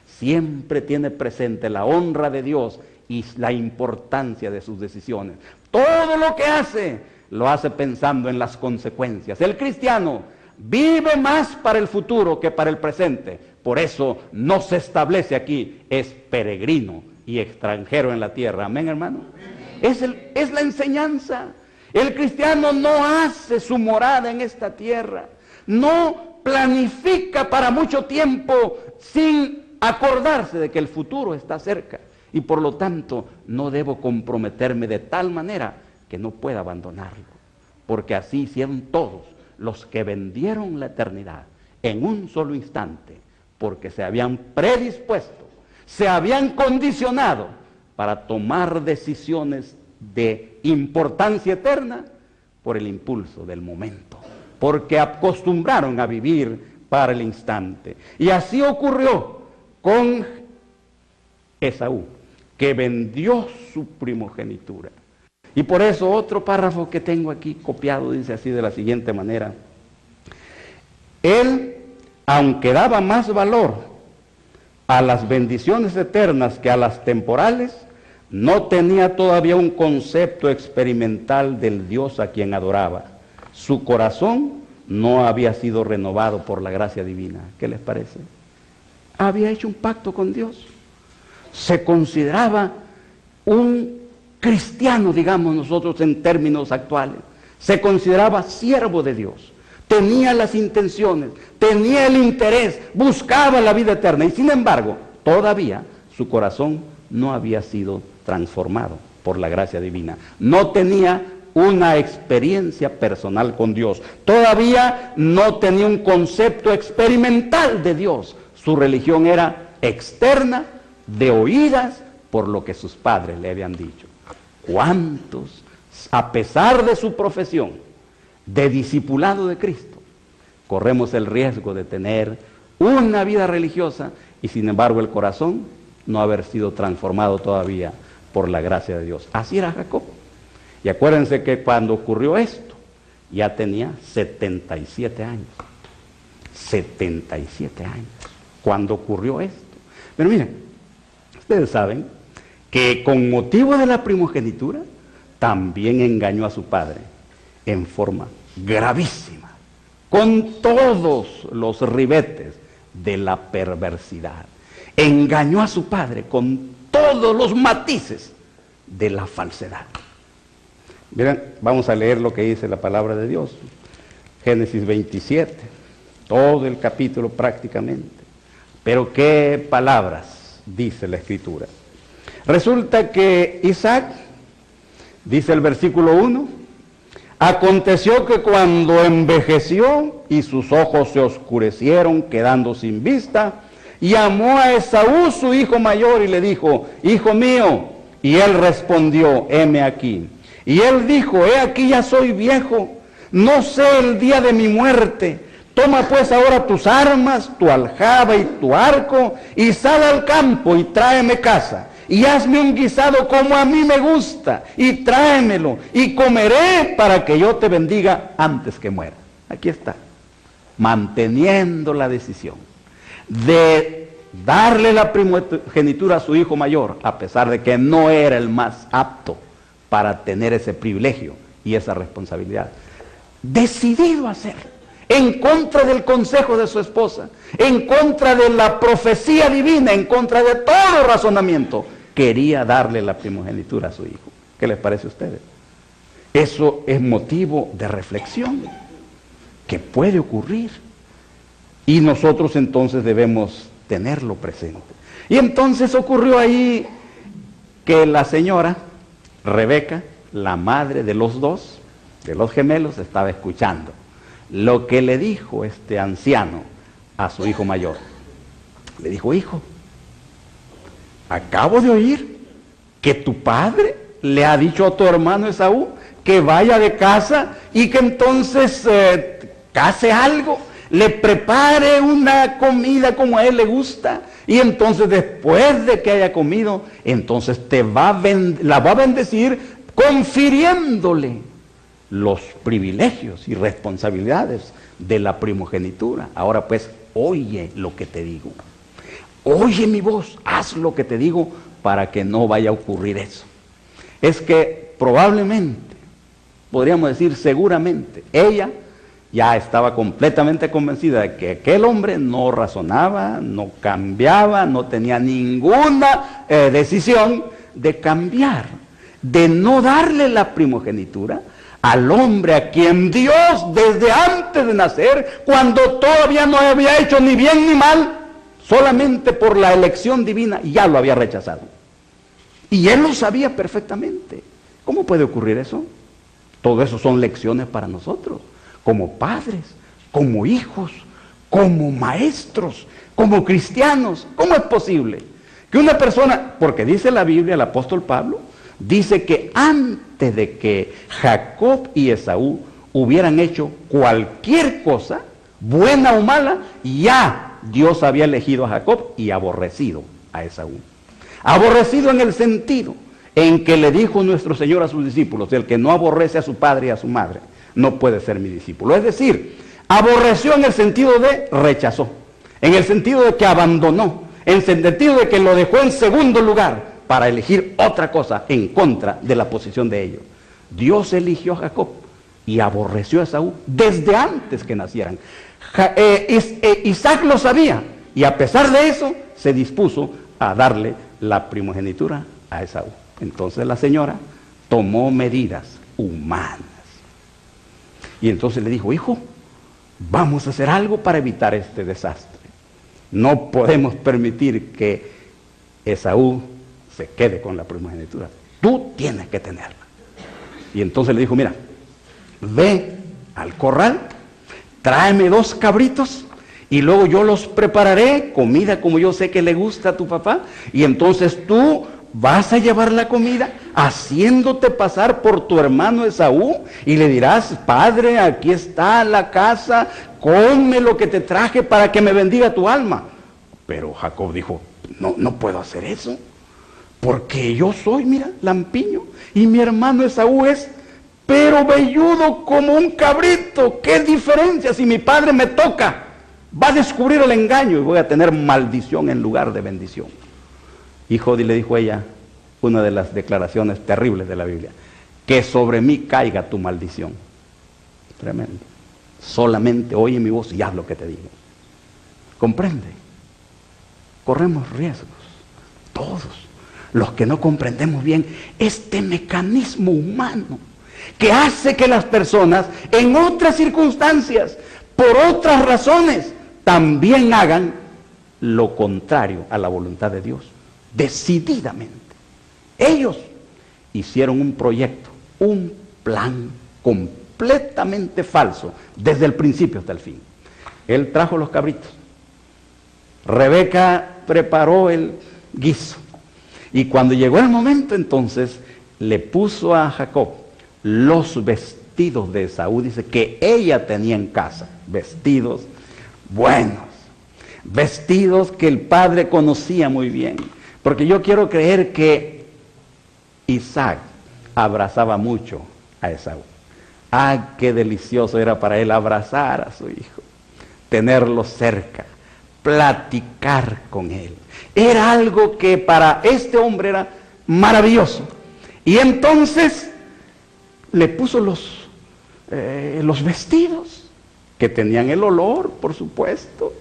siempre tiene presente la honra de Dios y la importancia de sus decisiones. Todo lo que hace, lo hace pensando en las consecuencias. El cristiano vive más para el futuro que para el presente. Por eso no se establece aquí, es peregrino y extranjero en la tierra. Amén, hermano. Es la enseñanza. El cristiano no hace su morada en esta tierra, no planifica para mucho tiempo sin acordarse de que el futuro está cerca, y por lo tanto no debo comprometerme de tal manera que no pueda abandonarlo, porque así hicieron todos los que vendieron la eternidad en un solo instante, porque se habían predispuesto, se habían condicionado para tomar decisiones de importancia eterna por el impulso del momento, porque acostumbraron a vivir para el instante. Y así ocurrió con Esaú, que vendió su primogenitura. Y por eso otro párrafo que tengo aquí copiado dice así de la siguiente manera: él, aunque daba más valor a las bendiciones eternas que a las temporales, no tenía todavía un concepto experimental del Dios a quien adoraba. Su corazón no había sido renovado por la gracia divina. ¿Qué les parece? Había hecho un pacto con Dios. Se consideraba un cristiano, digamos nosotros en términos actuales. Se consideraba siervo de Dios. Tenía las intenciones, tenía el interés, buscaba la vida eterna. Y sin embargo, todavía su corazón no había sido transformado por la gracia divina. No tenía una experiencia personal con Dios. Todavía no tenía un concepto experimental de Dios. Su religión era externa, de oídas, por lo que sus padres le habían dicho. ¿Cuántos, a pesar de su profesión de discipulado de Cristo, corremos el riesgo de tener una vida religiosa y sin embargo el corazón no haber sido transformado todavía por la gracia de Dios? Así era Jacob. Y acuérdense que cuando ocurrió esto, ya tenía 77 años. 77 años, cuando ocurrió esto. Pero miren, ustedes saben que con motivo de la primogenitura, también engañó a su padre en forma gravísima, con todos los ribetes de la perversidad. Engañó a su padre con todos los matices de la falsedad. Miren, vamos a leer lo que dice la palabra de Dios. Génesis 27, todo el capítulo prácticamente. Pero qué palabras dice la Escritura. Resulta que Isaac, dice el versículo 1, aconteció que cuando envejeció y sus ojos se oscurecieron quedando sin vista, llamó a Esaú su hijo mayor y le dijo: hijo mío. Y él respondió: heme aquí. Y él dijo: he aquí ya soy viejo, no sé el día de mi muerte. Toma pues ahora tus armas, tu aljaba y tu arco, y sal al campo y tráeme caza. Y hazme un guisado como a mí me gusta, y tráemelo, y comeré para que yo te bendiga antes que muera. Aquí está, manteniendo la decisión de darle la primogenitura a su hijo mayor, a pesar de que no era el más apto para tener ese privilegio y esa responsabilidad. Decidido a hacerlo, en contra del consejo de su esposa, en contra de la profecía divina, en contra de todo razonamiento, quería darle la primogenitura a su hijo. ¿Qué les parece a ustedes? Eso es motivo de reflexión que puede ocurrir y nosotros entonces debemos tenerlo presente. Y entonces ocurrió ahí que la señora Rebeca, la madre de los dos, de los gemelos, estaba escuchando lo que le dijo este anciano a su hijo mayor. Le dijo: hijo, acabo de oír que tu padre le ha dicho a tu hermano Esaú que vaya de casa y que entonces case algo, le prepare una comida como a él le gusta, y entonces después de que haya comido, entonces la va a bendecir confiriéndole los privilegios y responsabilidades de la primogenitura. Ahora pues, oye lo que te digo. Oye mi voz, haz lo que te digo para que no vaya a ocurrir eso. Es que probablemente, podríamos decir seguramente, ella ya estaba completamente convencida de que aquel hombre no razonaba, no cambiaba, no tenía ninguna decisión de cambiar, de no darle la primogenitura al hombre a quien Dios desde antes de nacer, cuando todavía no había hecho ni bien ni mal, solamente por la elección divina ya lo había rechazado. Y él lo sabía perfectamente. ¿Cómo puede ocurrir eso? Todo eso son lecciones para nosotros, como padres, como hijos, como maestros, como cristianos. ¿Cómo es posible que una persona, porque dice la Biblia, el apóstol Pablo, dice que antes de que Jacob y Esaú hubieran hecho cualquier cosa, buena o mala, ya Dios había elegido a Jacob y aborrecido a Esaú? Aborrecido en el sentido en que le dijo nuestro Señor a sus discípulos: el que no aborrece a su padre y a su madre no puede ser mi discípulo. Es decir, aborreció en el sentido de rechazó, en el sentido de que abandonó, en el sentido de que lo dejó en segundo lugar para elegir otra cosa en contra de la posición de ellos. Dios eligió a Jacob y aborreció a Esaú desde antes que nacieran. Isaac lo sabía, y a pesar de eso se dispuso a darle la primogenitura a Esaú. Entonces la señora tomó medidas humanas. Y entonces le dijo: hijo, vamos a hacer algo para evitar este desastre. No podemos permitir que Esaú se quede con la primogenitura. Tú tienes que tenerla. Y entonces le dijo: mira, ve al corral, tráeme 2 cabritos y luego yo los prepararé, comida como yo sé que le gusta a tu papá, y entonces tú vas a llevar la comida haciéndote pasar por tu hermano Esaú y le dirás: padre, aquí está la casa, come lo que te traje para que me bendiga tu alma. Pero Jacob dijo: no puedo hacer eso, porque yo soy, mira, lampiño, y mi hermano Esaú es pero velludo como un cabrito. ¿Qué diferencia si mi padre me toca? Va a descubrir el engaño y voy a tener maldición en lugar de bendición. Hijo, le dijo ella, una de las declaraciones terribles de la Biblia: que sobre mí caiga tu maldición. Tremendo. Solamente oye mi voz y haz lo que te digo. ¿Comprende? Corremos riesgos, todos los que no comprendemos bien este mecanismo humano que hace que las personas en otras circunstancias, por otras razones, también hagan lo contrario a la voluntad de Dios, decididamente. Ellos hicieron un proyecto, un plan completamente falso, desde el principio hasta el fin. Él trajo los cabritos, Rebeca preparó el guiso, y cuando llegó el momento, entonces le puso a Jacob los vestidos de Esaú, dice que ella tenía en casa, vestidos buenos, vestidos que el padre conocía muy bien, porque yo quiero creer que Isaac abrazaba mucho a Esaú. Ah, qué delicioso era para él abrazar a su hijo, tenerlo cerca, platicar con él. Era algo que para este hombre era maravilloso. Y entonces le puso los vestidos que tenían el olor, por supuesto,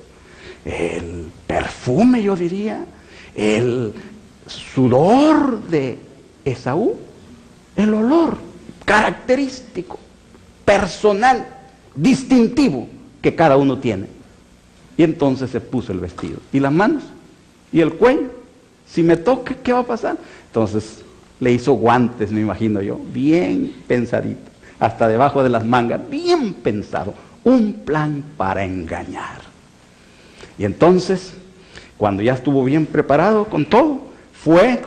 el perfume, yo diría, el sudor de Esaú, el olor característico, personal, distintivo que cada uno tiene. Y entonces se puso el vestido, y las manos, y el cuello. Si me toca, ¿qué va a pasar? Entonces le hizo guantes, me imagino yo, bien pensadito, hasta debajo de las mangas, bien pensado, un plan para engañar. Y entonces, cuando ya estuvo bien preparado con todo, fue,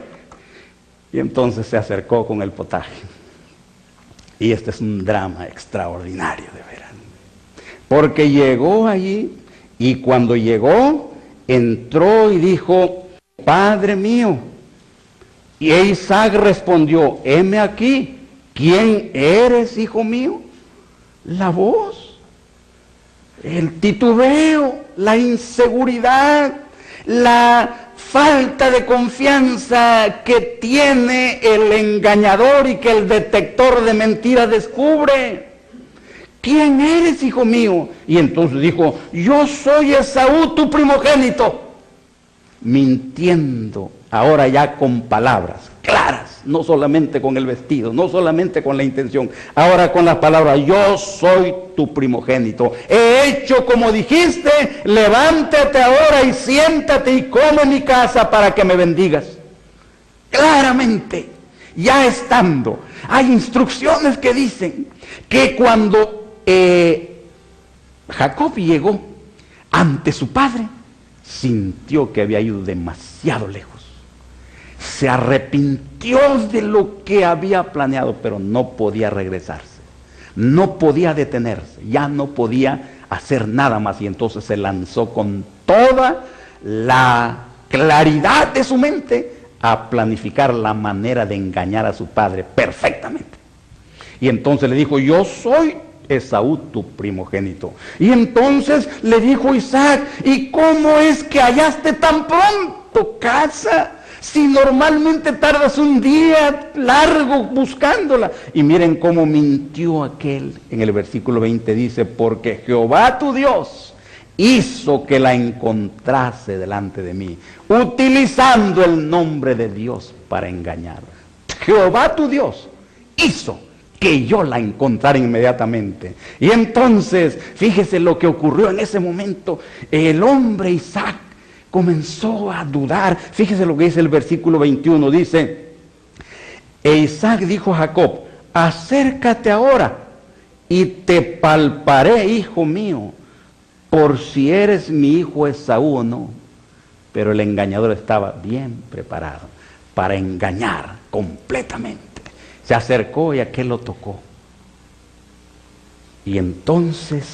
y entonces se acercó con el potaje. Y este es un drama extraordinario, de veras, porque llegó allí, y cuando llegó, entró y dijo: Padre mío. Y Isaac respondió: heme aquí, ¿quién eres, hijo mío? La voz, el titubeo, la inseguridad, la falta de confianza que tiene el engañador y que el detector de mentiras descubre. ¿quién eres, hijo mío? Y entonces dijo, yo soy Esaú, tu primogénito. Mintiendo, ahora ya con palabras claras, no solamente con el vestido, no solamente con la intención, ahora con las palabras, yo soy tu primogénito. He hecho como dijiste, levántate ahora y siéntate y come en mi casa para que me bendigas. Claramente, ya estando, hay instrucciones que dicen que cuando Jacob llegó ante su padre, sintió que había ido demasiado lejos. Se arrepintió de lo que había planeado, pero no podía regresarse. No podía detenerse, ya no podía hacer nada más. Y entonces se lanzó con toda la claridad de su mente a planificar la manera de engañar a su padre perfectamente. Y entonces le dijo, yo soy Esaú, tu primogénito. Y entonces le dijo Isaac, ¿y cómo es que hallaste tan pronto casa? Si normalmente tardas un día largo buscándola. Y miren cómo mintió aquel. En el versículo 20 dice, porque Jehová tu Dios hizo que la encontrase delante de mí, utilizando el nombre de Dios para engañar. Jehová tu Dios hizo que yo la encontrara inmediatamente. Y entonces, fíjese lo que ocurrió en ese momento. El hombre Isaac comenzó a dudar. Fíjese lo que dice el versículo 21. Dice, e Isaac dijo a Jacob, acércate ahora y te palparé, hijo mío, por si eres mi hijo Esaú o no. Pero el engañador estaba bien preparado para engañar completamente. Se acercó y aquel lo tocó. Y entonces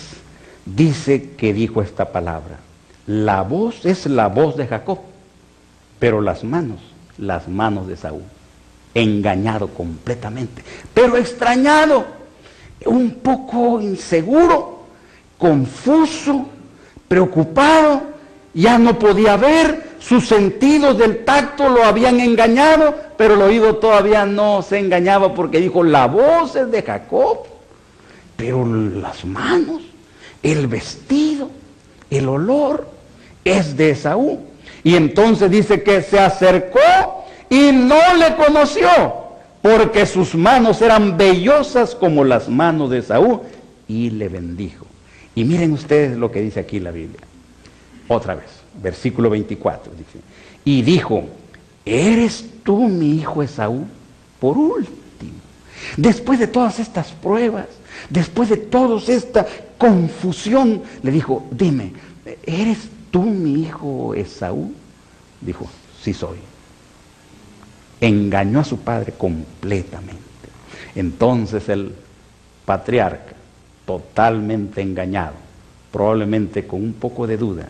dice que dijo esta palabra. La voz es la voz de Jacob, pero las manos de Esaú. Engañado completamente, pero extrañado, un poco inseguro, confuso, preocupado, ya no podía ver, sus sentidos del tacto lo habían engañado, pero el oído todavía no se engañaba porque dijo, la voz es de Jacob, pero las manos, el vestido, el olor es de Esaú. Y entonces dice que se acercó y no le conoció, porque sus manos eran vellosas como las manos de Esaú, y le bendijo. Y miren ustedes lo que dice aquí la Biblia. Otra vez, versículo 24, dice, y dijo, ¿eres tú mi hijo Esaú? Por último, después de todas estas pruebas, después de toda esta confusión, le dijo, dime, ¿eres tú mi hijo Esaú? Dijo, sí soy. Engañó a su padre completamente. Entonces el patriarca, totalmente engañado, probablemente con un poco de duda,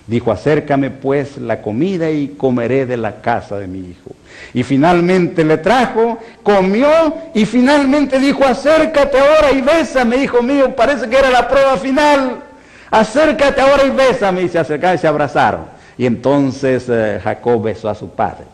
dijo, acércame pues la comida y comeré de la casa de mi hijo. Y finalmente le trajo, comió y finalmente dijo, acércate ahora y bésame, hijo mío. Parece que era la prueba final. Acércate ahora y bésame. Y se acercaron y se abrazaron. Y entonces Jacob besó a su padre.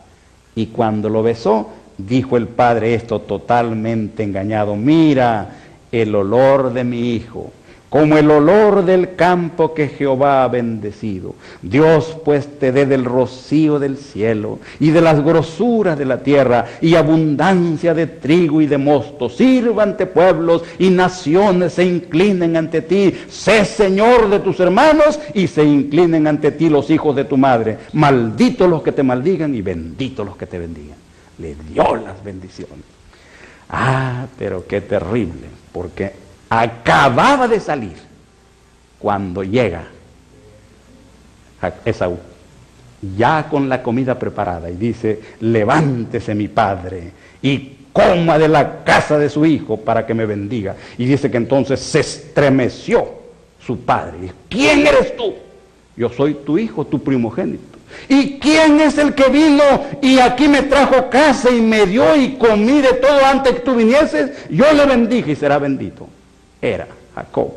Y cuando lo besó, dijo el padre esto totalmente engañado, mira el olor de mi hijo, como el olor del campo que Jehová ha bendecido. Dios pues te dé del rocío del cielo y de las grosuras de la tierra y abundancia de trigo y de mosto. Sírvante pueblos y naciones se inclinen ante ti. Sé Señor de tus hermanos y se inclinen ante ti los hijos de tu madre. Malditos los que te maldigan y benditos los que te bendigan. Le dio las bendiciones. Ah, pero qué terrible, porque acababa de salir cuando llega Esaú, ya con la comida preparada, y dice, levántese mi padre y coma de la casa de su hijo para que me bendiga. Y dice que entonces se estremeció su padre. Dice, ¿quién eres tú? Yo soy tu hijo, tu primogénito. ¿Y quién es el que vino y aquí me trajo casa y me dio y comí de todo antes que tú vinieses? Yo le bendije y será bendito. Era Jacob.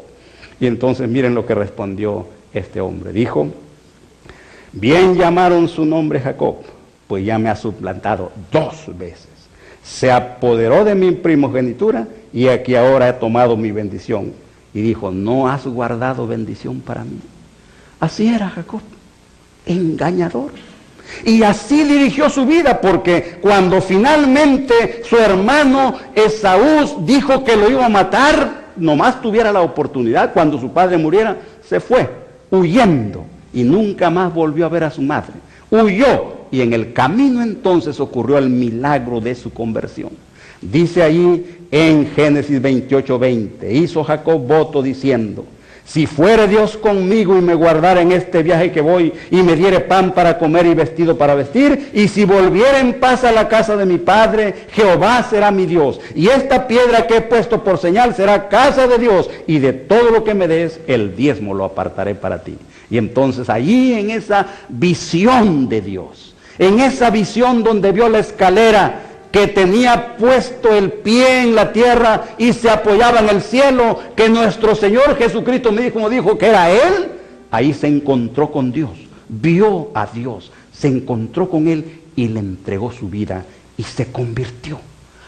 Y entonces miren lo que respondió este hombre. Dijo, bien llamaron su nombre Jacob, pues ya me ha suplantado 2 veces. Se apoderó de mi primogenitura y aquí ahora he tomado mi bendición. y dijo, no has guardado bendición para mí. Así era Jacob, engañador. Y así dirigió su vida, porque cuando finalmente su hermano Esaú dijo que lo iba a matar, nomás tuviera la oportunidad, cuando su padre muriera, se fue huyendo y nunca más volvió a ver a su madre. Huyó, y en el camino entonces ocurrió el milagro de su conversión. Dice ahí en Génesis 28:20, hizo Jacob voto diciendo, si fuere Dios conmigo y me guardara en este viaje que voy, y me diere pan para comer y vestido para vestir, y si volviera en paz a la casa de mi padre, Jehová será mi Dios, y esta piedra que he puesto por señal será casa de Dios, y de todo lo que me des, el diezmo lo apartaré para ti. Y entonces allí en esa visión de Dios, en esa visión donde vio la escalera, que tenía puesto el pie en la tierra y se apoyaba en el cielo, que nuestro Señor Jesucristo mismo dijo que era Él, ahí se encontró con Dios, vio a Dios, se encontró con Él y le entregó su vida y se convirtió.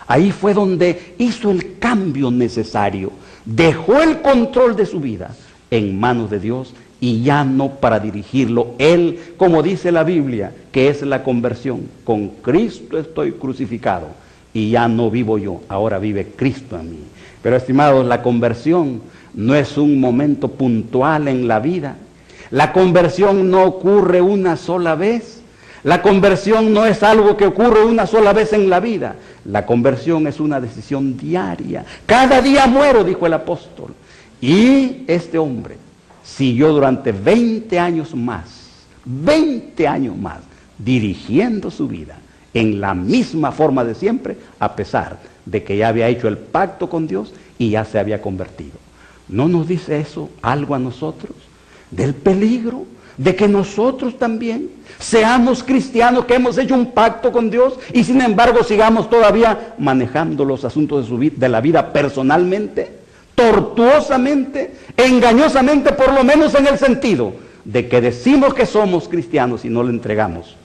Ahí fue donde hizo el cambio necesario, dejó el control de su vida en manos de Dios y ya no para dirigirlo él, como dice la Biblia, que es la conversión. Con Cristo estoy crucificado y ya no vivo yo, ahora vive Cristo en mí. Pero estimados, la conversión no es un momento puntual en la vida. La conversión no ocurre una sola vez. La conversión no es algo que ocurre una sola vez en la vida. La conversión es una decisión diaria. Cada día muero, dijo el apóstol. Y este hombre siguió durante 20 años más, dirigiendo su vida en la misma forma de siempre, a pesar de que ya había hecho el pacto con Dios y ya se había convertido. ¿No nos dice eso algo a nosotros? Del peligro de que nosotros también seamos cristianos, que hemos hecho un pacto con Dios y sin embargo sigamos todavía manejando los asuntos de la vida personalmente, tortuosamente, engañosamente, por lo menos en el sentido de que decimos que somos cristianos y no le entregamos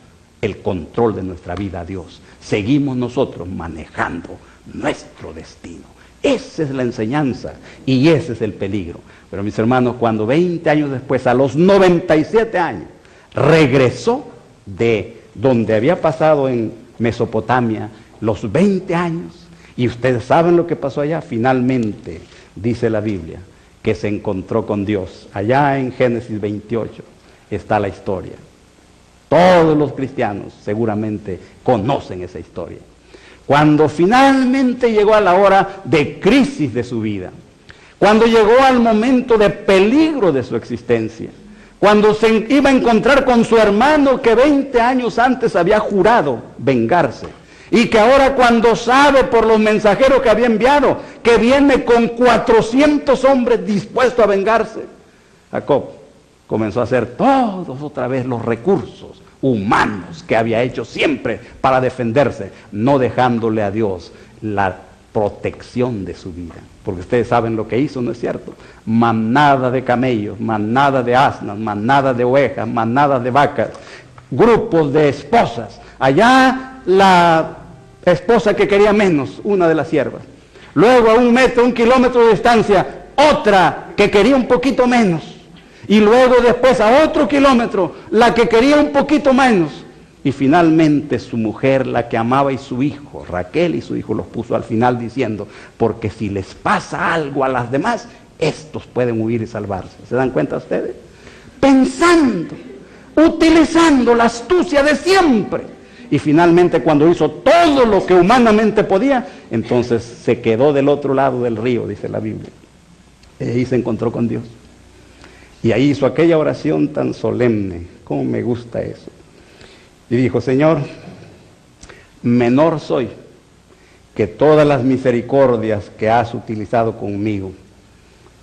el control de nuestra vida a Dios. Seguimos nosotros manejando nuestro destino. Esa es la enseñanza y ese es el peligro. Pero mis hermanos, cuando 20 años después, a los 97 años, regresó de donde había pasado en Mesopotamia los 20 años, y ustedes saben lo que pasó allá, finalmente dice la Biblia que se encontró con Dios. Allá en Génesis 28 está la historia. Todos los cristianos seguramente conocen esa historia. Cuando finalmente llegó a la hora de crisis de su vida, cuando llegó al momento de peligro de su existencia, cuando se iba a encontrar con su hermano que 20 años antes había jurado vengarse, y que ahora cuando sabe por los mensajeros que había enviado, que viene con 400 hombres dispuestos a vengarse, Jacob comenzó a hacer todos otra vez los recursos humanos que había hecho siempre para defenderse, no dejándole a Dios la protección de su vida. Porque ustedes saben lo que hizo, ¿no es cierto? Manada de camellos, manada de asnas, manada de ovejas, manada de vacas, grupos de esposas. Allá la esposa que quería menos, una de las siervas. Luego a 1 metro, 1 kilómetro de distancia, otra que quería un poquito menos. Y luego después a otro kilómetro, la que quería un poquito menos. Y finalmente su mujer, la que amaba, y su hijo, Raquel y su hijo, los puso al final diciendo, porque si les pasa algo a las demás, estos pueden huir y salvarse. ¿Se dan cuenta ustedes? Pensando, utilizando la astucia de siempre. Y finalmente cuando hizo todo lo que humanamente podía, entonces se quedó del otro lado del río, dice la Biblia. Y ahí se encontró con Dios. Y ahí hizo aquella oración tan solemne. ¿Cómo me gusta eso? Y dijo, Señor, menor soy que todas las misericordias que has utilizado conmigo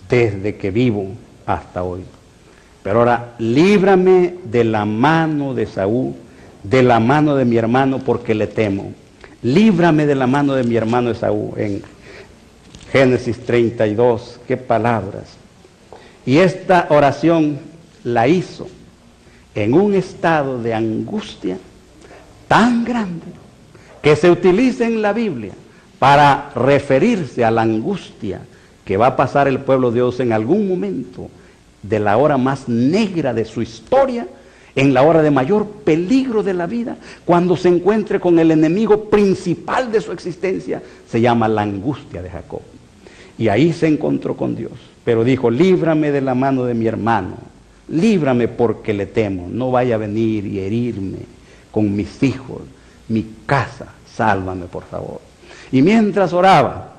desde que vivo hasta hoy. Pero ahora, líbrame de la mano de Esaú, de la mano de mi hermano, porque le temo. Líbrame de la mano de mi hermano Esaú. En Génesis 32, qué palabras. Y esta oración la hizo en un estado de angustia tan grande que se utiliza en la Biblia para referirse a la angustia que va a pasar el pueblo de Dios en algún momento de la hora más negra de su historia, en la hora de mayor peligro de la vida, cuando se encuentre con el enemigo principal de su existencia, se llama la angustia de Jacob. Y ahí se encontró con Dios, pero dijo: líbrame de la mano de mi hermano, líbrame porque le temo, no vaya a venir y herirme con mis hijos, mi casa, sálvame por favor. Y mientras oraba,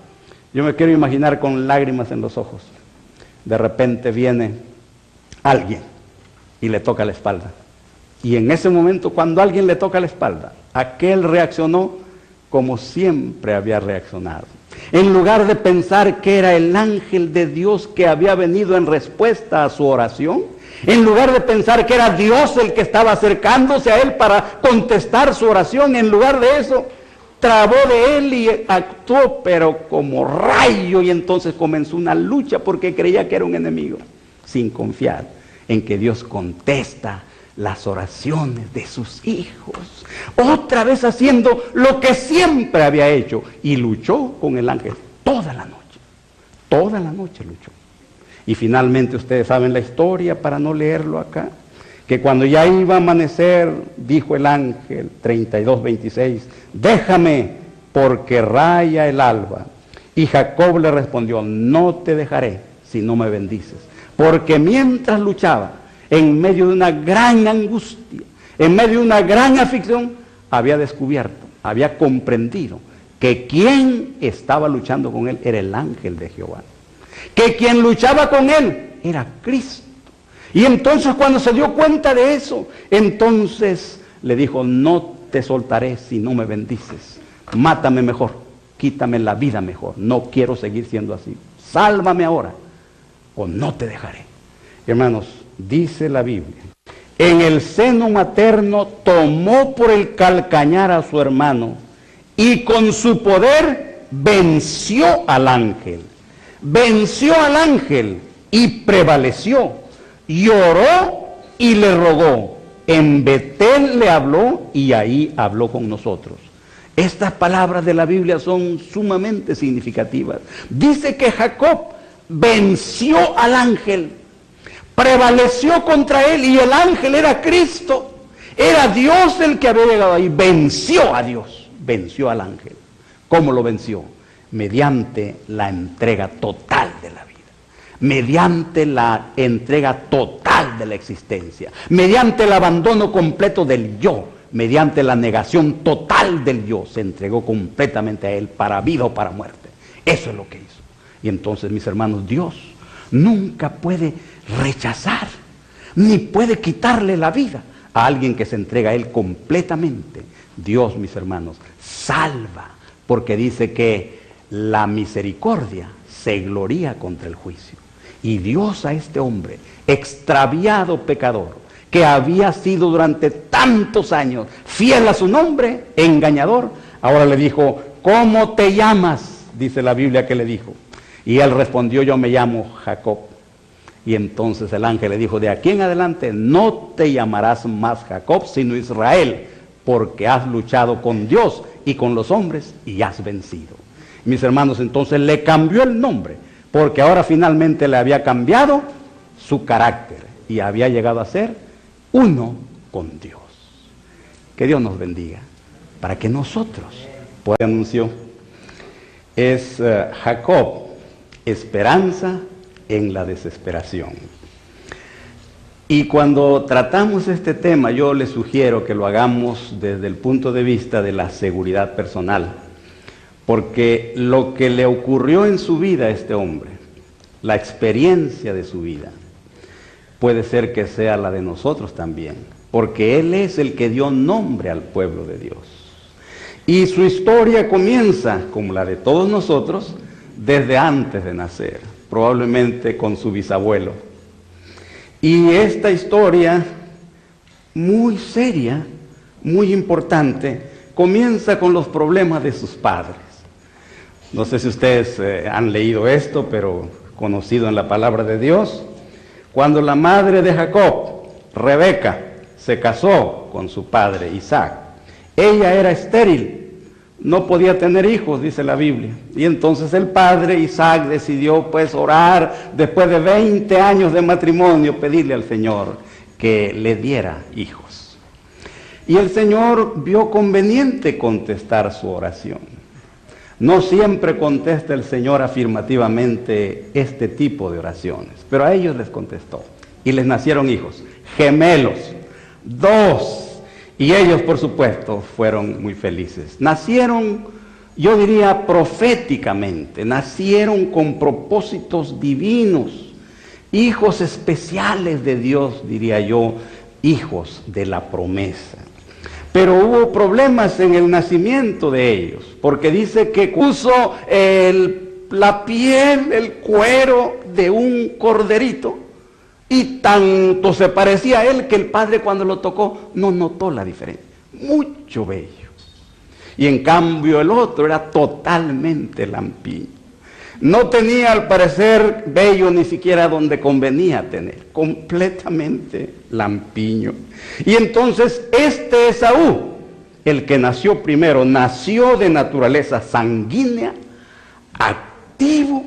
yo me quiero imaginar con lágrimas en los ojos, de repente viene alguien y le toca la espalda. Y en ese momento, cuando alguien le toca la espalda, aquel reaccionó como siempre había reaccionado. En lugar de pensar que era el ángel de Dios que había venido en respuesta a su oración, en lugar de pensar que era Dios el que estaba acercándose a él para contestar su oración, en lugar de eso, trabó de él y actuó pero como rayo, y entonces comenzó una lucha porque creía que era un enemigo, sin confiar en que Dios contesta las oraciones de sus hijos, otra vez haciendo lo que siempre había hecho, y luchó con el ángel toda la noche luchó. Y finalmente ustedes saben la historia para no leerlo acá, que cuando ya iba a amanecer, dijo el ángel, 32:26, déjame porque raya el alba. Y Jacob le respondió: no te dejaré si no me bendices, porque mientras luchaba, en medio de una gran angustia, en medio de una gran aflicción, había descubierto, había comprendido que quien estaba luchando con él era el ángel de Jehová, que quien luchaba con él era Cristo. Y entonces cuando se dio cuenta de eso, entonces le dijo: no te soltaré si no me bendices, mátame mejor, quítame la vida mejor, no quiero seguir siendo así, sálvame ahora o no te dejaré. Hermanos, dice la Biblia, en el seno materno tomó por el calcañar a su hermano y con su poder venció al ángel y prevaleció, y oró y le rogó. En Betel le habló y ahí habló con nosotros. Estas palabras de la Biblia son sumamente significativas. Dice que Jacob venció al ángel, prevaleció contra él, y el ángel era Cristo, era Dios el que había llegado ahí. Venció a Dios, venció al ángel. ¿Cómo lo venció? Mediante la entrega total de la vida, mediante la entrega total de la existencia, mediante el abandono completo del yo, mediante la negación total del yo. Se entregó completamente a él, para vida o para muerte. Eso es lo que hizo. Y entonces, mis hermanos, Dios nunca puede rechazar, ni puede quitarle la vida a alguien que se entrega a él completamente. Dios, mis hermanos, salva, porque dice que la misericordia se gloría contra el juicio. Y Dios a este hombre, extraviado pecador, que había sido durante tantos años fiel a su nombre, engañador, ahora le dijo: ¿cómo te llamas? Dice la Biblia que le dijo. Y él respondió: yo me llamo Jacob. Y entonces el ángel le dijo: de aquí en adelante no te llamarás más Jacob, sino Israel, porque has luchado con Dios y con los hombres y has vencido. Mis hermanos, entonces le cambió el nombre, porque ahora finalmente le había cambiado su carácter y había llegado a ser uno con Dios. Que Dios nos bendiga, para que nosotros podamos anuncio. Es Jacob, esperanza en la desesperación. Y cuando tratamos este tema, yo les sugiero que lo hagamos desde el punto de vista de la seguridad personal, porque lo que le ocurrió en su vida a este hombre, la experiencia de su vida, puede ser que sea la de nosotros también, porque él es el que dio nombre al pueblo de Dios. Y su historia comienza, como la de todos nosotros, desde antes de nacer, probablemente con su bisabuelo. Y esta historia, muy seria, muy importante, comienza con los problemas de sus padres. No sé si ustedes han leído esto, pero conocido en la palabra de Dios, cuando la madre de Jacob, Rebeca, se casó con su padre Isaac, ella era estéril no podía tener hijos, dice la Biblia. Y entonces el padre Isaac decidió pues orar, después de 20 años de matrimonio, pedirle al Señor que le diera hijos. Y el Señor vio conveniente contestar su oración. No siempre contesta el Señor afirmativamente este tipo de oraciones, pero a ellos les contestó. Y les nacieron hijos, gemelos, 2. Y ellos, por supuesto, fueron muy felices. Nacieron, yo diría, proféticamente, nacieron con propósitos divinos, hijos especiales de Dios, diría yo, hijos de la promesa. Pero hubo problemas en el nacimiento de ellos, porque dice que puso la piel, el cuero de un corderito, y tanto se parecía a él que el padre cuando lo tocó no notó la diferencia. Mucho bello. Y en cambio el otro era totalmente lampiño. No tenía al parecer bello ni siquiera donde convenía tener. Completamente lampiño. Y entonces este Esaú, el que nació primero, nació de naturaleza sanguínea, activo,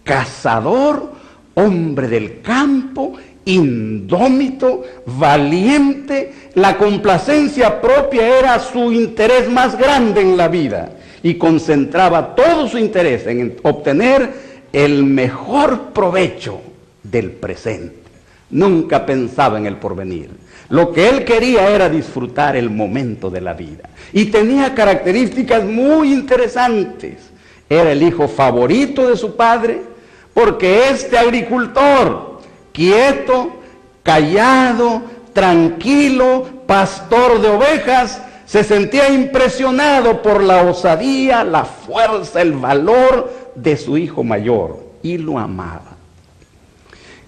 cazador, hombre del campo, indómito, valiente. La complacencia propia era su interés más grande en la vida y concentraba todo su interés en obtener el mejor provecho del presente. Nunca pensaba en el porvenir. Lo que él quería era disfrutar el momento de la vida. Y tenía características muy interesantes. Era el hijo favorito de su padre, porque este agricultor, quieto, callado, tranquilo, pastor de ovejas, se sentía impresionado por la osadía, la fuerza, el valor de su hijo mayor, y lo amaba.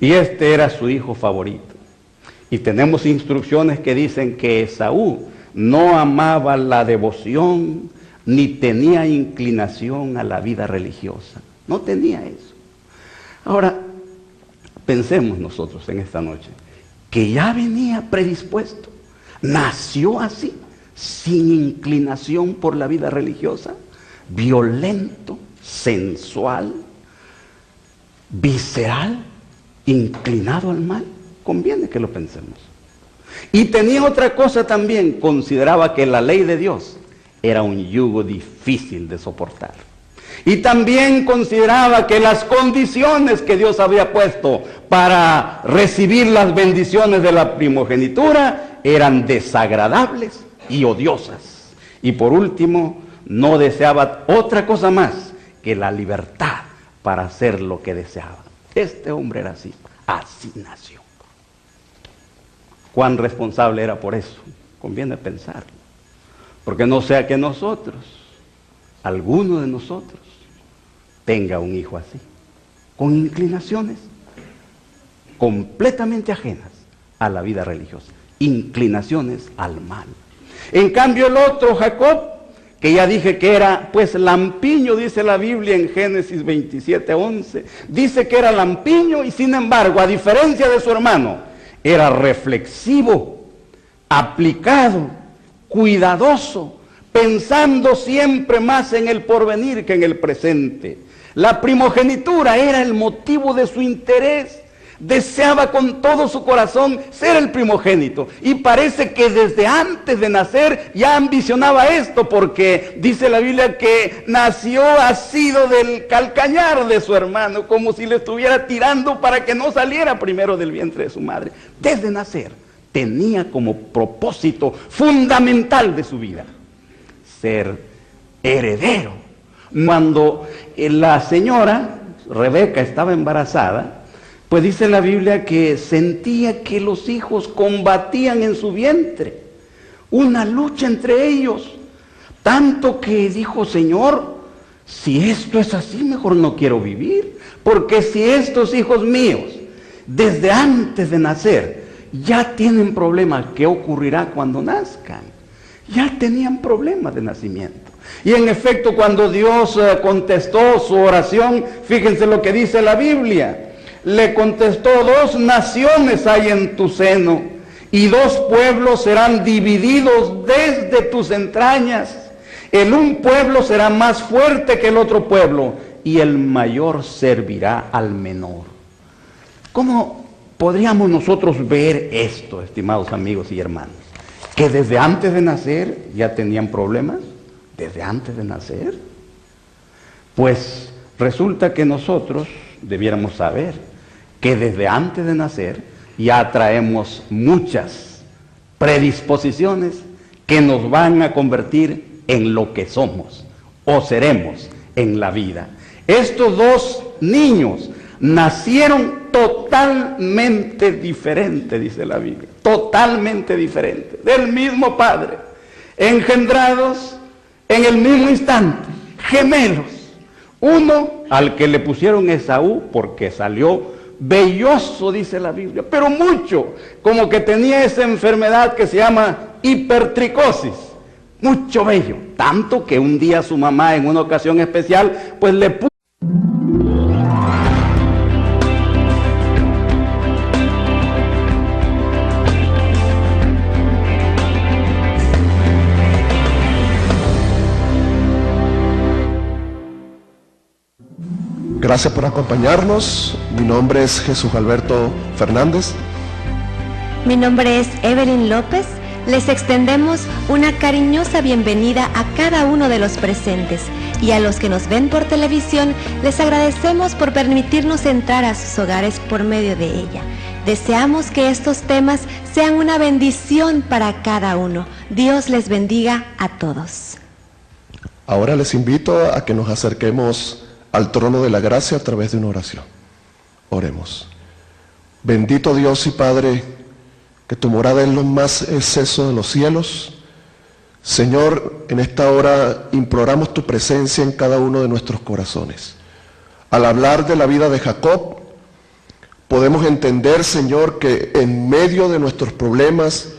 Y este era su hijo favorito. Y tenemos instrucciones que dicen que Esaú no amaba la devoción, ni tenía inclinación a la vida religiosa. No tenía eso. Ahora, pensemos nosotros en esta noche, que ya venía predispuesto, nació así, sin inclinación por la vida religiosa, violento, sensual, visceral, inclinado al mal. Conviene que lo pensemos. Y tenía otra cosa también, consideraba que la ley de Dios era un yugo difícil de soportar. Y también consideraba que las condiciones que Dios había puesto para recibir las bendiciones de la primogenitura eran desagradables y odiosas. Y por último, no deseaba otra cosa más que la libertad para hacer lo que deseaba. Este hombre era así, así nació. ¿Cuán responsable era por eso? Conviene pensarlo. Porque no sea que nosotros, alguno de nosotros, tenga un hijo así, con inclinaciones completamente ajenas a la vida religiosa, inclinaciones al mal. En cambio el otro, Jacob, que ya dije que era pues lampiño, dice la Biblia en Génesis 27:11, dice que era lampiño y sin embargo, a diferencia de su hermano, era reflexivo, aplicado, cuidadoso, pensando siempre más en el porvenir que en el presente. La primogenitura era el motivo de su interés. Deseaba con todo su corazón ser el primogénito. Y parece que desde antes de nacer ya ambicionaba esto, porque dice la Biblia que nació asido del calcañar de su hermano, como si le estuviera tirando para que no saliera primero del vientre de su madre. Desde nacer tenía como propósito fundamental de su vida ser heredero. Cuando la señora Rebeca estaba embarazada, pues dice la Biblia que sentía que los hijos combatían en su vientre, una lucha entre ellos, tanto que dijo: Señor, si esto es así, mejor no quiero vivir, porque si estos hijos míos, desde antes de nacer, ya tienen problemas, ¿qué ocurrirá cuando nazcan? Ya tenían problemas de nacimiento. Y en efecto, cuando Dios contestó su oración, fíjense lo que dice la Biblia. Le contestó: 2 naciones hay en tu seno, y 2 pueblos serán divididos desde tus entrañas. El un pueblo será más fuerte que el otro pueblo, y el mayor servirá al menor. ¿Cómo podríamos nosotros ver esto, estimados amigos y hermanos? ¿Que desde antes de nacer ya tenían problemas? ¿Desde antes de nacer? Pues resulta que nosotros debiéramos saber que desde antes de nacer ya traemos muchas predisposiciones que nos van a convertir en lo que somos o seremos en la vida. Estos dos niños nacieron totalmente diferentes, dice la Biblia, totalmente diferentes, del mismo Padre, engendrados en el mismo instante, gemelos. Uno al que le pusieron Esaú porque salió velloso, dice la Biblia, pero mucho, como que tenía esa enfermedad que se llama hipertricosis, mucho vello, tanto que un día su mamá en una ocasión especial pues le puso. Gracias por acompañarnos. Mi nombre es Jesús Alberto Fernández. Mi nombre es Evelyn López. Les extendemos una cariñosa bienvenida a cada uno de los presentes y a los que nos ven por televisión, les agradecemos por permitirnos entrar a sus hogares por medio de ella. Deseamos que estos temas sean una bendición para cada uno. Dios les bendiga a todos. Ahora les invito a que nos acerquemos al trono de la gracia a través de una oración. Oremos. Bendito Dios y Padre, que tu morada es lo más exceso de los cielos. Señor, en esta hora imploramos tu presencia en cada uno de nuestros corazones. Al hablar de la vida de Jacob, podemos entender, Señor, que en medio de nuestros problemas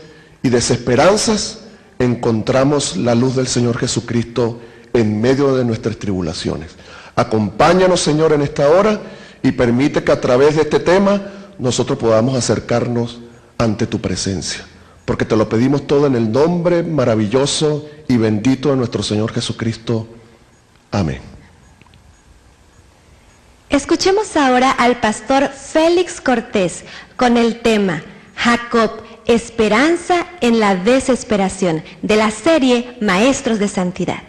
y desesperanzas encontramos la luz del Señor Jesucristo en medio de nuestras tribulaciones. Acompáñanos, Señor, en esta hora y permite que a través de este tema nosotros podamos acercarnos ante tu presencia, porque te lo pedimos todo en el nombre maravilloso y bendito de nuestro Señor Jesucristo. Amén. Escuchemos ahora al pastor Félix Cortés con el tema Jacob, esperanza en la desesperación, de la serie Maestros de Santidad.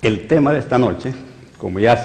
El tema de esta noche, como ya se